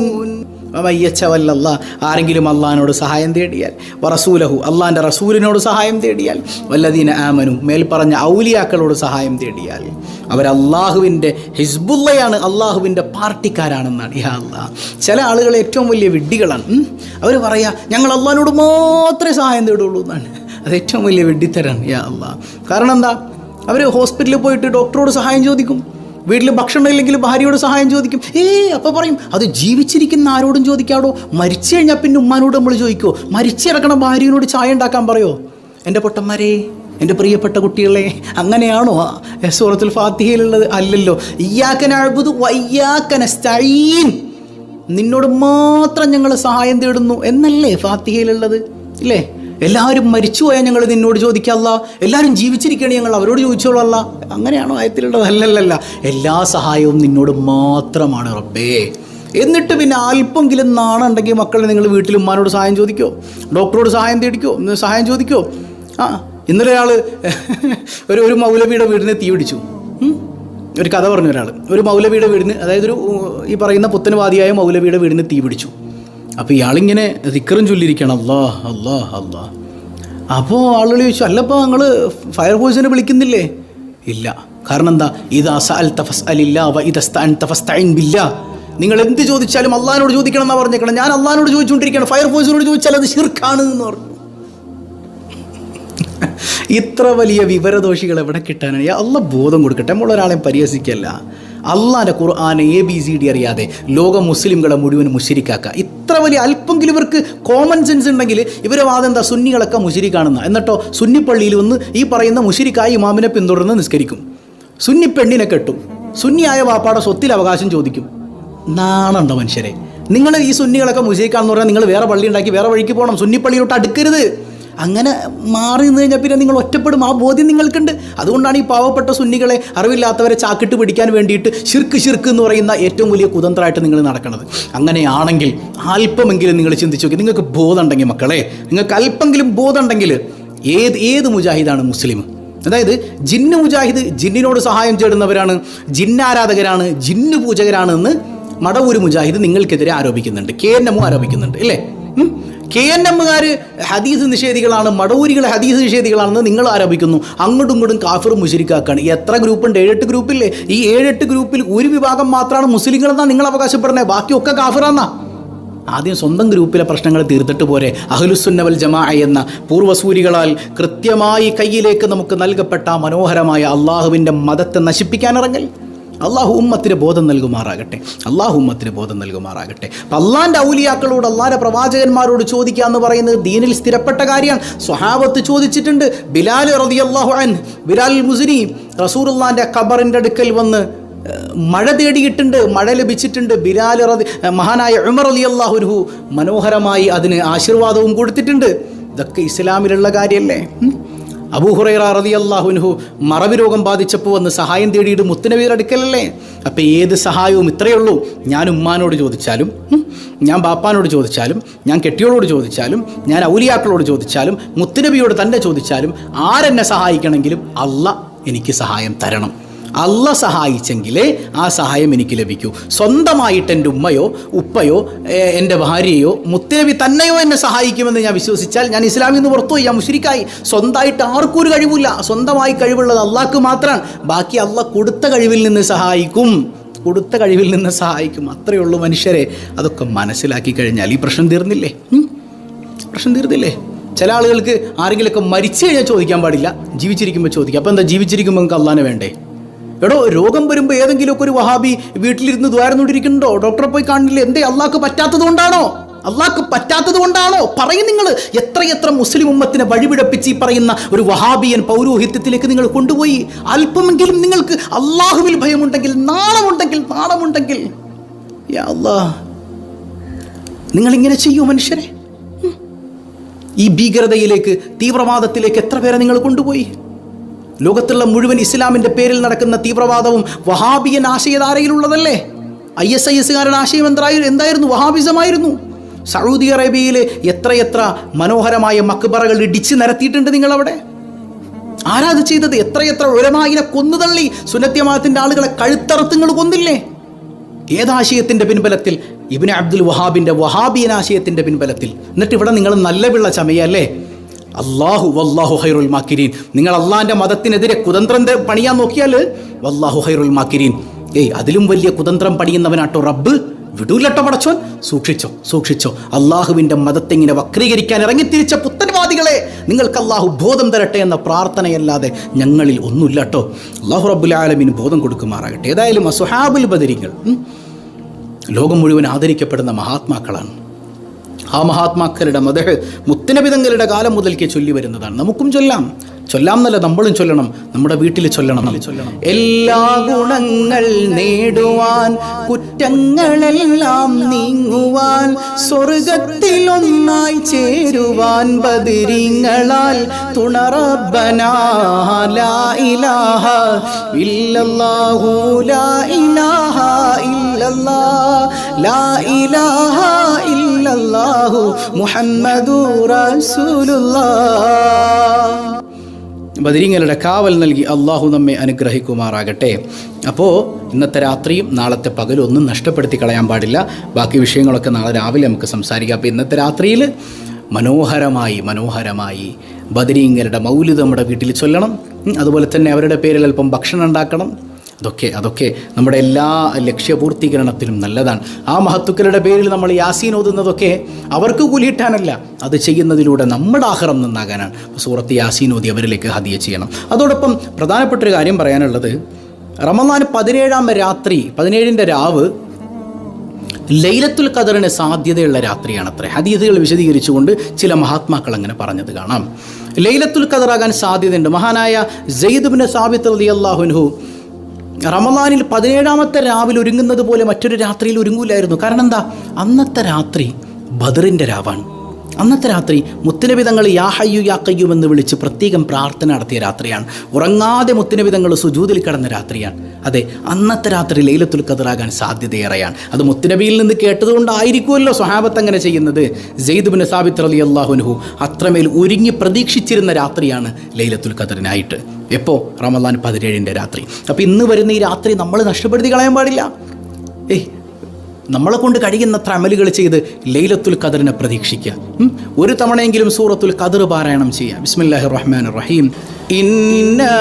ആരെങ്കിലും അള്ളാഹിനോട് സഹായം തേടിയാൽ, വറസൂലഹു, അള്ളാഹിൻ്റെ റസൂലിനോട് സഹായം തേടിയാൽ, വല്ലദീന ആമനു, മേൽപ്പറഞ്ഞ ഔലിയാക്കളോട് സഹായം തേടിയാൽ അവർ അള്ളാഹുവിൻ്റെ ഹിസ്ബുള്ളയാണ്, അള്ളാഹുവിൻ്റെ പാർട്ടിക്കാരാണെന്നാണ്. യാ അല്ലാഹ്, ചില ആളുകൾ ഏറ്റവും വലിയ വിഡ്ഢികളാണ്. അവർ പറയാ ഞങ്ങൾ അള്ളാഹിനോട് മാത്രമേ സഹായം തേടുള്ളൂ എന്നാണ്. അത് ഏറ്റവും വലിയ വിഡ്ഢിത്തരാണ്. യാ അല്ലാഹ്. കാരണം എന്താ? അവർ ഹോസ്പിറ്റലിൽ പോയിട്ട് ഡോക്ടറോട് സഹായം ചോദിക്കും, വീട്ടിൽ ഭക്ഷണം ഇല്ലെങ്കിൽ ഭാര്യയോട് സഹായം ചോദിക്കും. അപ്പോൾ പറയും അത് ജീവിച്ചിരിക്കുന്ന ആരോടും ചോദിക്കാടോ, മരിച്ചു കഴിഞ്ഞാൽ പിന്നെ ഉമ്മാനോട് നമ്മൾ ചോദിക്കുമോ? മരിച്ചിറക്കണ ഭാര്യയോട് ചായ ഉണ്ടാക്കാൻ പറയോ? എൻ്റെ പൊട്ടന്മാരെ, എൻ്റെ പ്രിയപ്പെട്ട കുട്ടികളെ, അങ്ങനെയാണോ സൂറത്തുൽ ഫാത്തിഹയിലുള്ളത്? അല്ലല്ലോ. ഇയ്യാക നഅ്ബുദു വ ഇയ്യാക നസ്തഈൻ, നിന്നോട് മാത്രം ഞങ്ങൾ സഹായം തേടുന്നു എന്നല്ലേ ഫാത്തിഹയിലുള്ളത്? ഇല്ലേ? എല്ലാവരും മരിച്ചുപോയാൽ ഞങ്ങൾ നിന്നോട് ചോദിക്കാമല്ല, എല്ലാവരും ജീവിച്ചിരിക്കുകയാണ് ഞങ്ങൾ അവരോട് ചോദിച്ചോളല്ല. അങ്ങനെയാണോ ആയത്തിലുള്ളത്? അല്ലല്ല. എല്ലാ സഹായവും നിന്നോട് മാത്രമാണ് റബ്ബേ. എന്നിട്ട് പിന്നെ അല്പമെങ്കിലും നാണുണ്ടെങ്കിൽ മക്കളെ നിങ്ങൾ വീട്ടിൽ ഉമ്മാനോട് സഹായം ചോദിക്കോ, ഡോക്ടറോട് സഹായം തേടിക്കോ, സഹായം ചോദിക്കോ? ഇന്നലെ ഒരാൾ ഒരു മൗലവിയുടെ വീടിന് തീ പിടിച്ചു. ഒരു കഥ പറഞ്ഞു ഒരാൾ. ഒരു മൗലവിയുടെ വീടിന്, അതായത് ഈ പറയുന്ന പുത്തൻവാദിയായ മൗലവിയുടെ വീടിന് തീ പിടിച്ചു. അപ്പോൾ ഇയാളിങ്ങനെ ദിക്റും ചൊല്ലിയിരിക്കണം, അല്ലാഹ് അല്ലാഹ് അല്ലാഹ്. അപ്പോൾ ആളുകൾ ചോദിച്ചു, അല്ലപ്പോൾ നിങ്ങൾ ഫയർഫോഴ്സിനെ വിളിക്കുന്നില്ലേ? ഇല്ല. കാരണം എന്താ? ഇദാ സഅൽത ഫസ്അലില്ലാഹ് വ ഇദാ ഇസ്തഅൻത ഫസ്തഈൻ ബില്ലാഹ്. നിങ്ങൾ എന്ത് ചോദിച്ചാലും അള്ളാഹിനോട് ചോദിക്കണം എന്നാണ് പറഞ്ഞേക്കണം. ഞാൻ അള്ളാഹിനോട് ചോദിച്ചുകൊണ്ടിരിക്കുകയാണ്, ഫയർഫോഴ്സിനോട് ചോദിച്ചാൽ അത് ശിർക്കാണ് എന്ന് പറഞ്ഞു. ഇത്ര വലിയ വിവരദോഷികൾ എവിടെ കിട്ടാനാണ്? അള്ളാഹ് ബോധം കൊടുക്കട്ടെ. നമ്മളൊരാളെ പരിഹസിക്കല്ല. അള്ളാഹിൻ്റെ ഖുർആൻ ABCD അറിയാതെ ലോക മുസ്ലിംകളെ മുഴുവൻ മുശ്രിക്കാക്കുക. ഇത്ര വലിയ അല്പെങ്കിലും ഇവർക്ക് കോമൺ സെൻസ് ഉണ്ടെങ്കിൽ ഇവരെ വാദം എന്താ? സുന്നികളൊക്കെ മുശ്രിക്കാണെന്ന്. എന്നിട്ടോ സുന്നിപ്പള്ളിയിൽ വന്ന് ഈ പറയുന്ന മുശ്രിക്കായ ഇമാമിനെ പിന്തുടർന്ന് നിസ്കരിക്കും, സുന്നി പെണ്ണിനെ കെട്ടും, സുന്നിയായ വാപ്പാടെ സ്വത്തിൽ അവകാശം ചോദിക്കും. നാണുണ്ടോ മനുഷ്യരെ? നിങ്ങൾ ഈ സുന്നികളൊക്കെ മുശ്രിക്കാണെന്ന് പറഞ്ഞാൽ നിങ്ങൾ വേറെ പള്ളി ഉണ്ടാക്കി വേറെ വഴിക്ക് പോകണം, സുന്നിപ്പള്ളിയിലോട്ട് അടുക്കരുത്. അങ്ങനെ മാറി നിന്ന് കഴിഞ്ഞാൽ പിന്നെ നിങ്ങൾ ഒറ്റപ്പെടും. ആ ബോധ്യം നിങ്ങൾക്കുണ്ട്. അതുകൊണ്ടാണ് ഈ പാവപ്പെട്ട സുന്നികളെ, അറിവില്ലാത്തവരെ ചാക്കിട്ട് പിടിക്കാൻ വേണ്ടിയിട്ട് ഷിർക്ക് എന്ന് പറയുന്ന ഏറ്റവും വലിയ കുതന്ത്രമായിട്ട് നിങ്ങൾ നടക്കുന്നത്. അങ്ങനെയാണെങ്കിൽ അല്പമെങ്കിലും നിങ്ങൾ ചിന്തിച്ചു നോക്കി. നിങ്ങൾക്ക് ബോധം ഉണ്ടെങ്കിൽ മക്കളെ, നിങ്ങൾക്ക് അല്പമെങ്കിലും ബോധം ഉണ്ടെങ്കിൽ ഏത് മുജാഹിദാണ് മുസ്ലിം? അതായത് ജിന്ന് മുജാഹിദ് ജിന്നിനോട് സഹായം തേടുന്നവരാണ്, ജിന്നാരാധകരാണ്, ജിന്ന് പൂജകരാണ് എന്ന് മടവൂര് മുജാഹിദ് നിങ്ങൾക്കെതിരെ ആരോപിക്കുന്നുണ്ട്, KNM ആരോപിക്കുന്നുണ്ട് അല്ലേ? KNMകാർ ഹദീസ് നിഷേധികളാണ്, മടവൂരികൾ ഹദീസ് നിഷേധികളാണെന്ന് നിങ്ങൾ ആരോപിക്കുന്നു. അങ്ങോട്ടും ഇങ്ങോട്ടും കാഫിർ മുശ്രിക്കാക്കാണ്. എത്ര ഗ്രൂപ്പുണ്ട്? 7-8 ഗ്രൂപ്പില്ലേ? ഈ 7-8 ഗ്രൂപ്പിൽ ഒരു വിഭാഗം മാത്രമാണ് മുസ്ലിങ്ങളെന്നാണ് നിങ്ങൾ അവകാശപ്പെടുന്നത്, ബാക്കിയൊക്കെ കാഫിറാന്നാ. ആദ്യം സ്വന്തം ഗ്രൂപ്പിലെ പ്രശ്നങ്ങൾ തീർത്തിട്ട് പോരെ. അഹ്ലുസുന്ന വൽ ജമാഅ എന്ന പൂർവ്വസൂരികളാൽ കൃത്യമായി കയ്യിലേക്ക് നമുക്ക് നൽകപ്പെട്ട മനോഹരമായ അള്ളാഹുവിൻ്റെ മതത്തെ നശിപ്പിക്കാനിറങ്ങൽ. അള്ളാഹു ഉമ്മത്തിന് ബോധം നൽകുമാറാകട്ടെ, അള്ളാഹു ഉമ്മത്തിന് ബോധം നൽകുമാറാകട്ടെ. അപ്പം അള്ളാൻ്റെ ഔലിയാക്കളോട്, അള്ളാൻ്റെ പ്രവാചകന്മാരോട് ചോദിക്കുക എന്ന് പറയുന്നത് ദീനിൽ സ്ഥിരപ്പെട്ട കാര്യമാണ്. സ്വഹാബത്ത് ചോദിച്ചിട്ടുണ്ട്. ബിലാൽ റളിയല്ലാഹു അൻഹു, ബിലാൽ മുസ്നി റസൂലുള്ളാൻ്റെ ഖബറിൻ്റെ അടുക്കൽ വന്ന് മഴ തേടിയിട്ടുണ്ട്, മഴ ലഭിച്ചിട്ടുണ്ട്. ബിലാൽ മഹാനായ ഉമർ റളിയല്ലാഹു അൻഹു മനോഹരമായി അതിന് ആശീർവാദവും കൊടുത്തിട്ടുണ്ട്. ഇതൊക്കെ ഇസ്ലാമിലുള്ള കാര്യമല്ലേ? അബൂ ഹുറൈറ റളിയല്ലാഹു അൻഹു മറവി രോഗം ബാധിച്ചപ്പോൾ വന്ന് സഹായം തേടിയിട്ട് മുത്തുനബിയുടെ അടുക്കലല്ലേ? അപ്പം ഏത് സഹായവും ഇത്രയേ ഉള്ളൂ. ഞാൻ ഉമ്മാനോട് ചോദിച്ചാലും, ഞാൻ ബാപ്പാനോട് ചോദിച്ചാലും, ഞാൻ കെട്ടിയോളോട് ചോദിച്ചാലും, ഞാൻ ഔലിയാക്കളോട് ചോദിച്ചാലും, മുത്തുനബിയോട് തന്നെ ചോദിച്ചാലും, ആരെന്നെ സഹായിക്കണമെങ്കിലും അള്ളാഹ് എനിക്ക് സഹായം തരണം. അള്ള സഹായിച്ചെങ്കിലേ ആ സഹായം എനിക്ക് ലഭിക്കൂ. സ്വന്തമായിട്ട് എൻ്റെ ഉമ്മയോ ഉപ്പയോ എൻ്റെ ഭാര്യയോ മുത്തേബി തന്നെയോ എന്നെ സഹായിക്കുമെന്ന് ഞാൻ വിശ്വസിച്ചാൽ ഞാൻ ഇസ്ലാമിൽ നിന്ന് പുറത്തുപോയി, ഞാൻ മുശ്രിക്കായി. സ്വന്തമായിട്ട് ആർക്കും ഒരു കഴിവില്ല, സ്വന്തമായി കഴിവുള്ളത് അള്ളാഹ്ക്ക് മാത്രമാണ്. ബാക്കി അള്ളാഹ് കൊടുത്ത കഴിവിൽ നിന്ന് സഹായിക്കും, കൊടുത്ത കഴിവിൽ നിന്ന് സഹായിക്കും. അത്രയേ ഉള്ളൂ മനുഷ്യരെ. അതൊക്കെ മനസ്സിലാക്കി കഴിഞ്ഞാൽ ഈ പ്രശ്നം തീർന്നില്ലേ? പ്രശ്നം തീർന്നില്ലേ? ചില ആളുകൾക്ക് ആരെങ്കിലുമൊക്കെ മരിച്ചു കഴിഞ്ഞാൽ ചോദിക്കാൻ പാടില്ല, ജീവിച്ചിരിക്കുമ്പോൾ ചോദിക്കാം. അപ്പോൾ എന്താ, ജീവിച്ചിരിക്കുമ്പോൾ നിങ്ങൾക്ക് അള്ളാനെ വേണ്ടേ? എടോ, രോഗം വരുമ്പോൾ ഏതെങ്കിലുമൊക്കെ ഒരു വഹാബി വീട്ടിലിരുന്ന് ദ്വാരന്നുകൊണ്ടിരിക്കുന്നുണ്ടോ? ഡോക്ടറെ പോയി കാണില്ല. എന്തേ, അള്ളാഹ്ക്ക് പറ്റാത്തത് കൊണ്ടാണോ? അള്ളാഹ്ക്ക് പറ്റാത്തത് കൊണ്ടാണോ? പറയും നിങ്ങൾ. എത്രയെത്ര മുസ്ലിം ഉമ്മത്തിനെ വഴിപിഴപ്പിച്ച് ഈ പറയുന്ന ഒരു വഹാബിയൻ പൗരോഹിത്യത്തിലേക്ക് നിങ്ങൾ കൊണ്ടുപോയി. അല്പമെങ്കിലും നിങ്ങൾക്ക് അള്ളാഹുവിൽ ഭയമുണ്ടെങ്കിൽ, നാണമുണ്ടെങ്കിൽ യാ അല്ലാഹ്, നിങ്ങളിങ്ങനെ ചെയ്യൂ മനുഷ്യരെ? ഈ ഭീകരതയിലേക്ക്, തീവ്രവാദത്തിലേക്ക് എത്ര പേരെ നിങ്ങൾ കൊണ്ടുപോയി? ലോകത്തുള്ള മുഴുവൻ ഇസ്ലാമിൻ്റെ പേരിൽ നടക്കുന്ന തീവ്രവാദവും വഹാബിയൻ ആശയധാരയിലുള്ളതല്ലേ? ISISകാരുടെ ആശയം എന്തായിരുന്നു? വഹാബിസമായിരുന്നു. സൗദി അറേബ്യയിൽ എത്രയെത്ര മനോഹരമായ മക്ബറകൾ ഇടിച്ച് നിരത്തിയിട്ടുണ്ട് നിങ്ങളവിടെ. ആരാത് ചെയ്തത്? എത്രയെത്ര ഉലമായിനെ കൊന്നുതള്ളി സുന്നത്യമാത്തിൻ്റെ ആളുകളെ കഴുത്തറുത്ത് നിങ്ങൾ കൊന്നില്ലേ? ഏതാശയത്തിൻ്റെ പിൻബലത്തിൽ? ഇബ്നു അബ്ദുൽ വഹാബിൻ്റെ വഹാബിയൻ ആശയത്തിൻ്റെ പിൻബലത്തിൽ. എന്നിട്ട് ഇവിടെ നിങ്ങൾ നല്ല പിള്ള ചമയല്ലേ? അല്ലാഹു വല്ലാഹു ഖൈറുൽ മാക്കിരീൻ. നിങ്ങൾ അള്ളാഹിൻ്റെ മതത്തിനെതിരെ കുതന്ത്രം പണിയാൻ നോക്കിയാൽ വല്ലാഹു ഖൈറുൽ മാക്കിരീൻ. അതിലും വലിയ കുതന്ത്രം പണിയുന്നവനാട്ടോ റബ്ബ്. വിടൂലട്ടോ പടച്ചോൻ. സൂക്ഷിച്ചോ. അള്ളാഹുവിൻ്റെ മതത്തെ ഇങ്ങനെ വക്രീകരിക്കാൻ ഇറങ്ങിത്തിരിച്ച പുത്തൻവാദികളെ നിങ്ങൾക്ക് അള്ളാഹു ബോധം തരട്ടെ എന്ന പ്രാർത്ഥനയല്ലാതെ ഞങ്ങളിൽ ഒന്നുമില്ലട്ടോ. അള്ളാഹു റബ്ബുൽ ആലമീൻ ബോധം കൊടുക്കുമാറാകട്ടെ. ഏതായാലും അസ്ഹാബുൽ ബദരികൾ ലോകം മുഴുവൻ ആദരിക്കപ്പെടുന്ന മഹാത്മാക്കളാണ്. ആ മഹാത്മാക്കളുടെ മദഹ് മുത്തുനബി തങ്ങളുടെ കാലം മുതൽക്കേ ചൊല്ലി വരുന്നതാണ്. നമുക്കും ചൊല്ലാം എന്നല്ല, നമ്മളും ചൊല്ലണം, നമ്മുടെ വീട്ടിൽ ചൊല്ലണം. എല്ലാ ഗുണങ്ങൾ നേടുവാൻ, കുറ്റങ്ങളെല്ലാം നീങ്ങുവാൻ, സ്വർഗത്തിലൊന്നായി ചേരുവാൻ ബദരീങ്ങളാൽ തുണ റബ്ബനാ. ലാ ഇലാഹ ഇല്ലല്ലാഹു ലാ ഇലാഹ ഇല്ലല്ലാഹ് ലാ ഇലാഹ ഇല്ലല്ലാഹു മുഹമ്മദുർ റസൂലുള്ളാഹ്. ബദരീങ്ങളുടെ കാവൽ നൽകി അള്ളാഹു നമ്മെ അനുഗ്രഹിക്കുമാറാകട്ടെ. അപ്പോൾ ഇന്നത്തെ രാത്രിയും നാളത്തെ പകലും ഒന്നും നഷ്ടപ്പെടുത്തി കളയാൻ പാടില്ല. ബാക്കി വിഷയങ്ങളൊക്കെ നാളെ രാവിലെ നമുക്ക് സംസാരിക്കാം. അപ്പോൾ ഇന്നത്തെ രാത്രിയിൽ മനോഹരമായി ബദരീങ്ങളുടെ മൗലിദ് നമ്മുടെ വീട്ടിൽ ചൊല്ലണം. അതുപോലെ തന്നെ അവരുടെ പേരിൽ അല്പം ഭക്ഷണം ഉണ്ടാക്കണം. അതൊക്കെ നമ്മുടെ എല്ലാ ലക്ഷ്യപൂർത്തീകരണത്തിലും നല്ലതാണ്. ആ മഹത്തുക്കളുടെ പേരിൽ നമ്മൾ യാസീൻ ഓതുന്നതൊക്കെ അവർക്ക് കൂലിയിട്ടാനല്ല, അത് ചെയ്യുന്നതിലൂടെ നമ്മുടെ ആഖിറം നന്നാകാനാണ്. സൂറത്ത് യാസീൻ ഓതി അവരിലേക്ക് ഹദിയ ചെയ്യണം. അതോടൊപ്പം പ്രധാനപ്പെട്ടൊരു കാര്യം പറയാനുള്ളത്, റമദാൻ 17ന്റെ രാവ് ലൈലത്തുൽ ഖദറിന് സാധ്യതയുള്ള രാത്രിയാണത്രേ. ഹദീസുകൾ വിശദീകരിച്ചുകൊണ്ട് ചില മഹാത്മാക്കൾ അങ്ങനെ പറഞ്ഞത് കാണാം. ലൈലത്തുൽ ഖദറാകാൻ സാധ്യതയുണ്ട്. മഹാനായ സെയ്ദ് ഇബ്നു സാബിത്ത് റളിയല്ലാഹു അൻഹു റമദാനിൽ 17ാമത്തെ രാവിൽ ഒരുങ്ങുന്നത് പോലെ മറ്റൊരു രാത്രിയിൽ ഒരുങ്ങൂലായിരുന്നു. കാരണം എന്താ? അന്നത്തെ രാത്രി ബദറിൻ്റെ രാവാണ്. അന്നത്തെ രാത്രി മുത്തുനബി തങ്ങൾ യാ ഹയ്യു യാ ഖയ്യൂം എന്ന് വിളിച്ച് പ്രത്യേകം പ്രാർത്ഥന നടത്തിയ രാത്രിയാണ്. ഉറങ്ങാതെ മുത്തുനബി തങ്ങൾ സുജൂദിൽ കിടന്ന രാത്രിയാണ്. അതെ, അന്നത്തെ രാത്രി ലൈലത്തുൽ ഖദറാകാൻ സാധ്യതയേറെയാണ്. അത് മുത്തുനബിയിൽ നിന്ന് കേട്ടതുകൊണ്ടായിരിക്കുമല്ലോ സ്വഹാബത്ത് അങ്ങനെ ചെയ്യുന്നത്. സെയ്ദ് ഇബ്നു സാബിത്ത് റളിയല്ലാഹു അൻഹു അത്രമേൽ ഒരുങ്ങി പ്രതീക്ഷിച്ചിരുന്ന രാത്രിയാണ് ലൈലത്തുൽ ഖദറിനായിട്ട്. എപ്പോൾ? റമദാൻ 17ന്റെ രാത്രി. അപ്പോൾ ഇന്ന് വരുന്ന ഈ രാത്രി നമ്മൾ നഷ്ടപ്പെടുത്തി കളയാൻ പാടില്ല. നമ്മളെ കൊണ്ട് കഴിയുന്നത്ര അമലുകൾ ചെയ്ത് ലൈലത്തുൽ ഖദറിനെ പ്രതീക്ഷിക്കുക. ഒരു തവണയെങ്കിലും സൂറത്തുൽ ഖദർ പാരായണം ചെയ്യുക. ബിസ്മില്ലാഹിർ റഹ്മാനിർ റഹീം. ഇന്നാ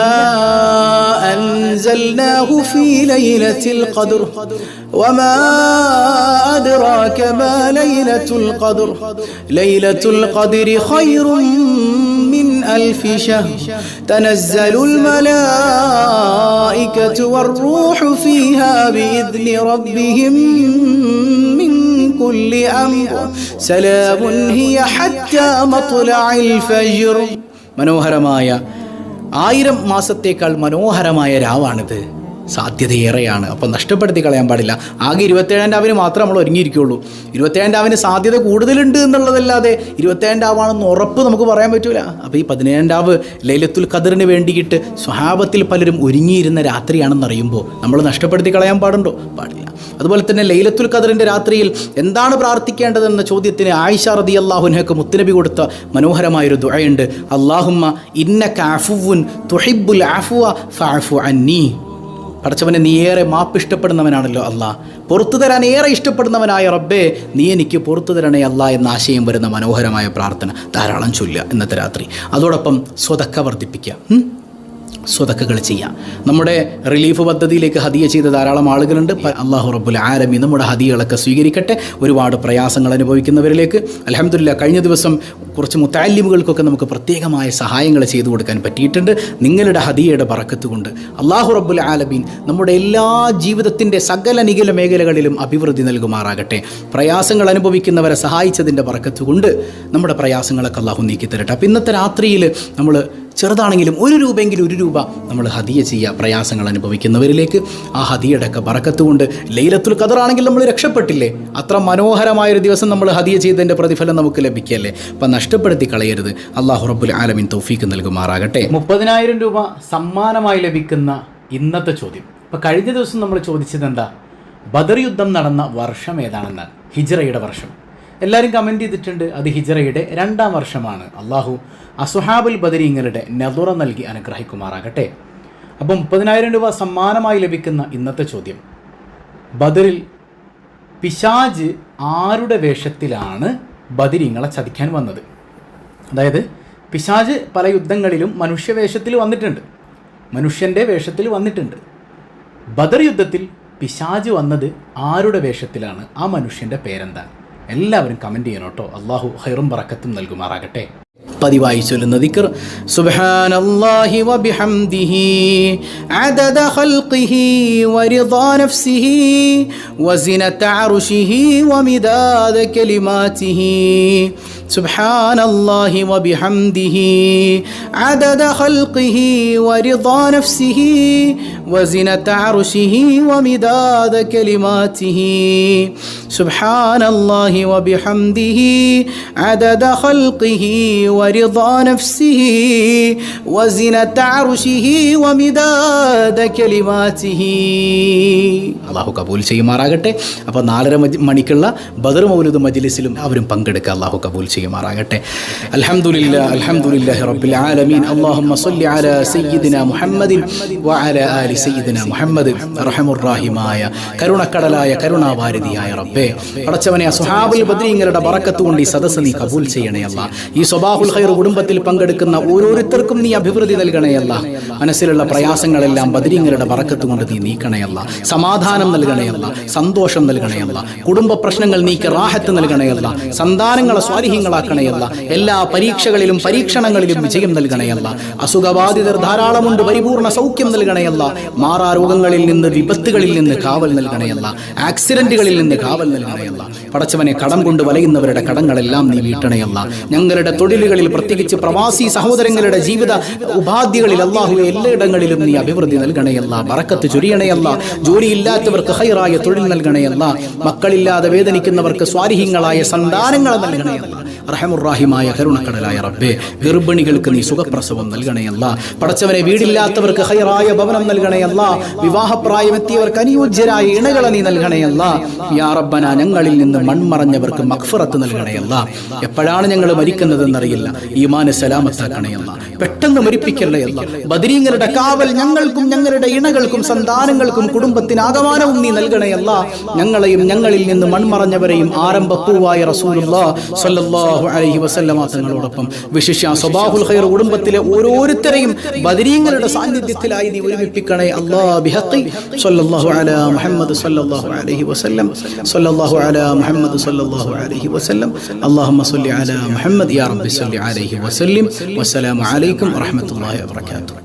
അൻസൽനാഹു ഫീ ലൈലത്തിൽ ഖദർ വമാ അദ്റാക മാ ലൈലത്തുൽ ഖദർ ലൈലത്തുൽ ഖദരി ഖൈറുൻ മിൻ അൽഫി ശഹ്ർ തനസ്സലുൽ മലായികതു വർ-റൂഹു ഫീഹാ ബിഇദ്നി റബ്ബിഹിം മിൻ കുല്ലി അംർ സലാമുൻ ഹിയ ഹത്താ മത്ലഇൽ ഫജ്ർ. മനോഹരമായ 1000 മാസത്തേക്കാൾ മനോഹരമായ രാവാണിത്. സാധ്യതയേറെയാണ്. അപ്പം നഷ്ടപ്പെടുത്തി കളയാൻ പാടില്ല. ആകെ 27-ാം രാവിന് മാത്രമേ നമ്മൾ ഒരുങ്ങിയിരിക്കുകയുള്ളൂ. 27-ാം രാവിന് സാധ്യത കൂടുതലുണ്ട് എന്നുള്ളതല്ലാതെ 27-ാം രാവാണെന്ന് ഉറപ്പ് നമുക്ക് പറയാൻ പറ്റൂല. അപ്പോൾ ഈ 17-ാം രാവ് ലൈലത്തുൽ ഖദറിന് വേണ്ടിയിട്ട് സ്വഹാബത്തിൽ പലരും ഒരുങ്ങിയിരുന്ന രാത്രിയാണെന്നറിയുമ്പോൾ നമ്മൾ നഷ്ടപ്പെടുത്തി കളയാൻ പാടുണ്ടോ? പാടില്ല. അതുപോലെ തന്നെ ലൈലത്തുൽ ഖദറിൻ്റെ രാത്രിയിൽ എന്താണ് പ്രാർത്ഥിക്കേണ്ടതെന്ന ചോദ്യത്തിന് ആയിഷ റളിയല്ലാഹു അൻഹയ്ക്ക് മുത്തുനബി കൊടുത്ത മനോഹരമായൊരു ദുആയുണ്ട്. അല്ലാഹുമ്മ ഇന്നക അഫുവുൻ തുഹിബ്ബുൽ അഫ്വ ഫഅഫു അന്നി. പടച്ചവനെ, നീ ഏറെ മാപ്പ് ഇഷ്ടപ്പെടുന്നവനാണല്ലോ അല്ലാ, പുറത്തു തരാൻ ഏറെ ഇഷ്ടപ്പെടുന്നവനായ റബ്ബേ, നീ എനിക്ക് പുറത്തു തരണേ അല്ലാ എന്ന ആശയം വരുന്ന മനോഹരമായ പ്രാർത്ഥന ധാരാളം ചൊല്ലുക ഇന്നത്തെ രാത്രി. അതോടൊപ്പം സ്വതക്ക വർദ്ധിപ്പിക്കുക, സ്വതക്കകൾ ചെയ്യാം. നമ്മുടെ റിലീഫ് പദ്ധതിയിലേക്ക് ഹദിയ ചെയ്ത ധാരാളം ആളുകളുണ്ട്. അല്ലാഹു റബ്ബുൽ ആലമീൻ നമ്മുടെ ഹദിയകളൊക്കെ സ്വീകരിക്കട്ടെ. ഒരുപാട് പ്രയാസങ്ങൾ അനുഭവിക്കുന്നവരിലേക്ക് അൽഹംദുലില്ലാഹ് കഴിഞ്ഞ ദിവസം കുറച്ച് മുത്തഅല്ലിമുകൾക്കൊക്കെ നമുക്ക് പ്രത്യേകമായ സഹായങ്ങൾ ചെയ്തു കൊടുക്കാൻ പറ്റിയിട്ടുണ്ട്. നിങ്ങളുടെ ഹദിയയുടെ ബറക്കത്ത് കൊണ്ട് അല്ലാഹു റബ്ബുൽ ആലമീൻ നമ്മുടെ എല്ലാ ജീവിതത്തിൻ്റെ സകല നികല മേഖലകളിലും അഭിവൃദ്ധി നൽകുമാറാകട്ടെ. പ്രയാസങ്ങൾ അനുഭവിക്കുന്നവരെ സഹായിച്ചതിൻ്റെ ബറക്കത്ത് കൊണ്ട് നമ്മുടെ പ്രയാസങ്ങളൊക്കെ അല്ലാഹു നീക്കി തരട്ടെ. അപ്പോൾ ഇന്നത്തെ രാത്രിയിൽ നമ്മൾ ചെറുതാണെങ്കിലും 1 രൂപയെങ്കിലും 1 രൂപ നമ്മൾ ഹദിയ ചെയ്യുക പ്രയാസങ്ങൾ അനുഭവിക്കുന്നവരിലേക്ക്. ആ ഹദിയയുടെയൊക്കെ ബറക്കത്ത് കൊണ്ട് ലൈലത്തുൽ ഖദർ ആണെങ്കിൽ നമ്മൾ രക്ഷപ്പെട്ടില്ലേ? അത്ര മനോഹരമായൊരു ദിവസം നമ്മൾ ഹദിയ ചെയ്തതിൻ്റെ പ്രതിഫലം നമുക്ക് ലഭിക്കല്ലേ? അപ്പം നഷ്ടപ്പെടുത്തി കളയരുത്. അല്ലാഹു റബ്ബുൽ ആലമീൻ തൗഫീക്ക് നൽകുമാറാകട്ടെ. 30,000 രൂപ സമ്മാനമായി ലഭിക്കുന്ന ഇന്നത്തെ ചോദ്യം. ഇപ്പോൾ കഴിഞ്ഞ ദിവസം നമ്മൾ ചോദിച്ചത് എന്താ? ബദർ യുദ്ധം നടന്ന വർഷം ഏതാണെന്നാണ്. ഹിജ്റയുടെ വർഷം. എല്ലാവരും കമൻറ്റ് ചെയ്തിട്ടുണ്ട്. അത് ഹിജ്റയുടെ 2ാം വർഷമാണ്. അള്ളാഹു അസ്ഹാബുൽ ബദരീങ്ങളുടെ നദുറ നൽകി അനുഗ്രഹിക്കുമാറാകട്ടെ. അപ്പം 30,000 രൂപ സമ്മാനമായി ലഭിക്കുന്ന ഇന്നത്തെ ചോദ്യം: ബദറിൽ പിശാജ് ആരുടെ വേഷത്തിലാണ് ബദരീങ്ങളെ ചതിക്കാൻ വന്നത്? അതായത് പിശാജ് പല യുദ്ധങ്ങളിലും മനുഷ്യവേഷത്തിൽ വന്നിട്ടുണ്ട്, മനുഷ്യൻ്റെ വേഷത്തിൽ വന്നിട്ടുണ്ട്. ബദർ യുദ്ധത്തിൽ പിശാജ് വന്നത് ആരുടെ വേഷത്തിലാണ്? ആ മനുഷ്യൻ്റെ പേരെന്താണ്? എല്ലാവരും കമൻറ്റ് ചെയ്യണം കേട്ടോ. അള്ളാഹു ഖൈറും ബറക്കത്തും നൽകുമാറാകട്ടെ. പതിവായി ചൊല്ലുന്ന ദിക്ർ: സുബ്ഹാനല്ലാഹി വബിഹംദിഹി അദദ ഖൽഖിഹി വറിദാ നഫ്സിഹി വസിനത അർശിഹി വമിദാദ കലിമാതിഹി. സുബ്ഹാനല്ലാഹി വബിഹംദിഹി അദദ ഖൽഖിഹി വറിദാ നഫ്സിഹി വസിനത അർശിഹി വമിദാദ കലിമാതിഹി. സുബ്ഹാനല്ലാഹി വബിഹംദിഹി അദദ ഖൽഖിഹി ورضا نفسه وزنة عرشه ومداد كلماته. അള്ളാഹു കബൂൽ ചെയ്യുമാറാകട്ടെ. അപ്പോൾ 4:30 മണിക്കുള്ള ബദർ മൗലിദ് മജ്ലിസിലും അവരും പങ്കെടുക്കുക. അള്ളാഹു കബൂൽ ചെയ്യുമാറാകട്ടെ. അൽഹംദുലില്ലാഹി അൽഹംദുലില്ലാഹി റബ്ബിൽ ആലമീൻ. അല്ലാഹുമ്മ സ്വല്ലി അലാ സയ്യിദിനാ മുഹമ്മദിൻ വഅലാ ആലി സയ്യിദിനാ മുഹമ്മദ്. റഹ്മുർ റഹീമായ കരുണക്കടലായ കരുണാവാരിധിയായ റബ്ബേ, പടച്ചവനെ, അസ്ഹാബുൽ ബദരീങ്ങളുടെ ബറക്കത്ത് കൊണ്ട് ഈ സദസ്സ് നീ കബൂൽ ചെയ്യണേ അല്ലാഹ്. ഈ സ്വബാഹുൽ ഖൈർ കുടുംബത്തിൽ പങ്കെടുക്കുന്ന ഓരോരുത്തർക്കും നീ അഭിവൃദ്ധി നൽകണേ അല്ലാഹ്. മനസ്സിലുള്ള പ്രയാസങ്ങളെല്ലാം ബദരീങ്ങളുടെ ബറക്കത്ത് കൊണ്ട് നീ നീക്കണേ അല്ലാഹ്. സമാധാനം നൽകണേ അല്ലാഹ്. സന്തോഷം നൽകണേ അല്ലാഹ്. കുടുംബ പ്രശ്നങ്ങൾ നീക്കി റാഹത്ത് നൽകണേ അല്ലാഹ്. സന്താനങ്ങളെ സ്വാലിഹീങ്ങളാക്കണേ അല്ലാഹ്. എല്ലാ പരീക്ഷകളിലും പരീക്ഷണങ്ങളിലും വിജയം നൽകണേ അല്ലാഹ്. അസുഖബാധിതർ ധാരാളമുണ്ട്, പരിപൂർണ്ണ സൗഖ്യം നൽകണേ അല്ലാഹ്. മാറാരോഗങ്ങളിൽ നിന്ന്, വിപത്തുകളിൽ നിന്ന് കാവൽ നൽകണേ അല്ലാഹ്. ആക്സിഡന്റുകളിൽ നിന്ന് കാവൽ നൽകണേ അല്ലാഹ്. പടച്ചവനെ, കടം കൊണ്ട് വലയുന്നവരുടെ കടങ്ങളെല്ലാം നീ വീട്ടണേ അല്ലാഹ്. ഞങ്ങളുടെ തൊഴിലുകളിൽ, പ്രത്യേകിച്ച് പ്രവാസി സഹോദരങ്ങളുടെ ജീവിത ഉപാധികളിൽ അല്ലാഹുവേ എല്ലായിടങ്ങളിലും നീ അഭിവൃദ്ധി നൽകണേ അല്ലാഹ്. ബറക്കത്ത് ചൊരിയണേ അല്ലാഹ്. ജോലിയില്ലാത്തവർക്ക് ഖൈറായ തൊഴിൽ നൽകണേ അല്ലാഹ്. മക്കളില്ലാതെ വേദനിക്കുന്നവർക്ക് സ്വാലിഹീങ്ങളായ സന്താനങ്ങളെ നൽകണേ അല്ലാഹ്. റഹ്മുർ റഹീമായ കരുണക്കടലായ റബ്ബേ, ഗർഭിണികൾക്ക് നീ സുഖപ്രസവം നൽകണേ അല്ലാഹ്. പടച്ചവനെ, വീടില്ലാത്തവർക്ക് ഖൈറായ ഭവനം നൽകണേ അല്ലാഹ്. വിവാഹപ്രായമെത്തിയവർക്ക് അനുയോജ്യരായ ഇണകളെ നീ നൽകണേ അല്ലാഹ്. യാ റബ്ബന, ഞങ്ങളിൽ നിന്നും മൺമറഞ്ഞവർക്ക് മഗ്ഫിറത്ത് നൽകണയല്ല. എപ്പോഴാണ് ഞങ്ങൾ മരിക്കുന്നതെന്നറിയില്ല, ഈമാന് സലാമത്താക്കണയല്ല, പെട്ടെന്ന് മരിപ്പിക്കല്ലയല്ല. ബദരീങ്ങളുടെ കാവൽ ഞങ്ങൾക്കും ഞങ്ങളുടെ ഇണകൾക്കും സന്താനങ്ങൾക്കും കുടുംബത്തിനാകമാനവും നീ നൽകണയല്ല. ഞങ്ങളെയും ഞങ്ങളിൽ നിന്ന് മൺമറഞ്ഞവരെയും ആരംഭപ്പൂവായ റസൂലുള്ളാഹി സ്വല്ലല്ലാഹു അലൈഹി വസല്ലമ തങ്ങളോടൊപ്പം വിശിഷ്യ സ്വബാഹുൽ ഖൈർ കുടുംബത്തിലെ ഓരോരുത്തരെയും ബദരീങ്ങളുടെ സാന്നിധ്യത്തിലായി നീ ഒരുമിപ്പിക്കണേ അല്ലാഹ്. ബിഹഖി സ്വല്ലല്ലാഹു അലാ മുഹമ്മദ് സ്വല്ലല്ലാഹു അലൈഹി വസല്ലം സ്വല്ലല്ലാഹു അലാ മുഹമ്മദ് സ്വല്ലല്ലാഹു അലൈഹി വസല്ലം. അല്ലാഹുമ്മ സ്വല്ലി അലാ മുഹമ്മദ് യാ റബ്ബി സ്വല്ലി അലൈഹി വസല്ലം. വസ്സലാമു അലൈക്കും വറഹ്മത്തുള്ളാഹി വബറകാതുഹു.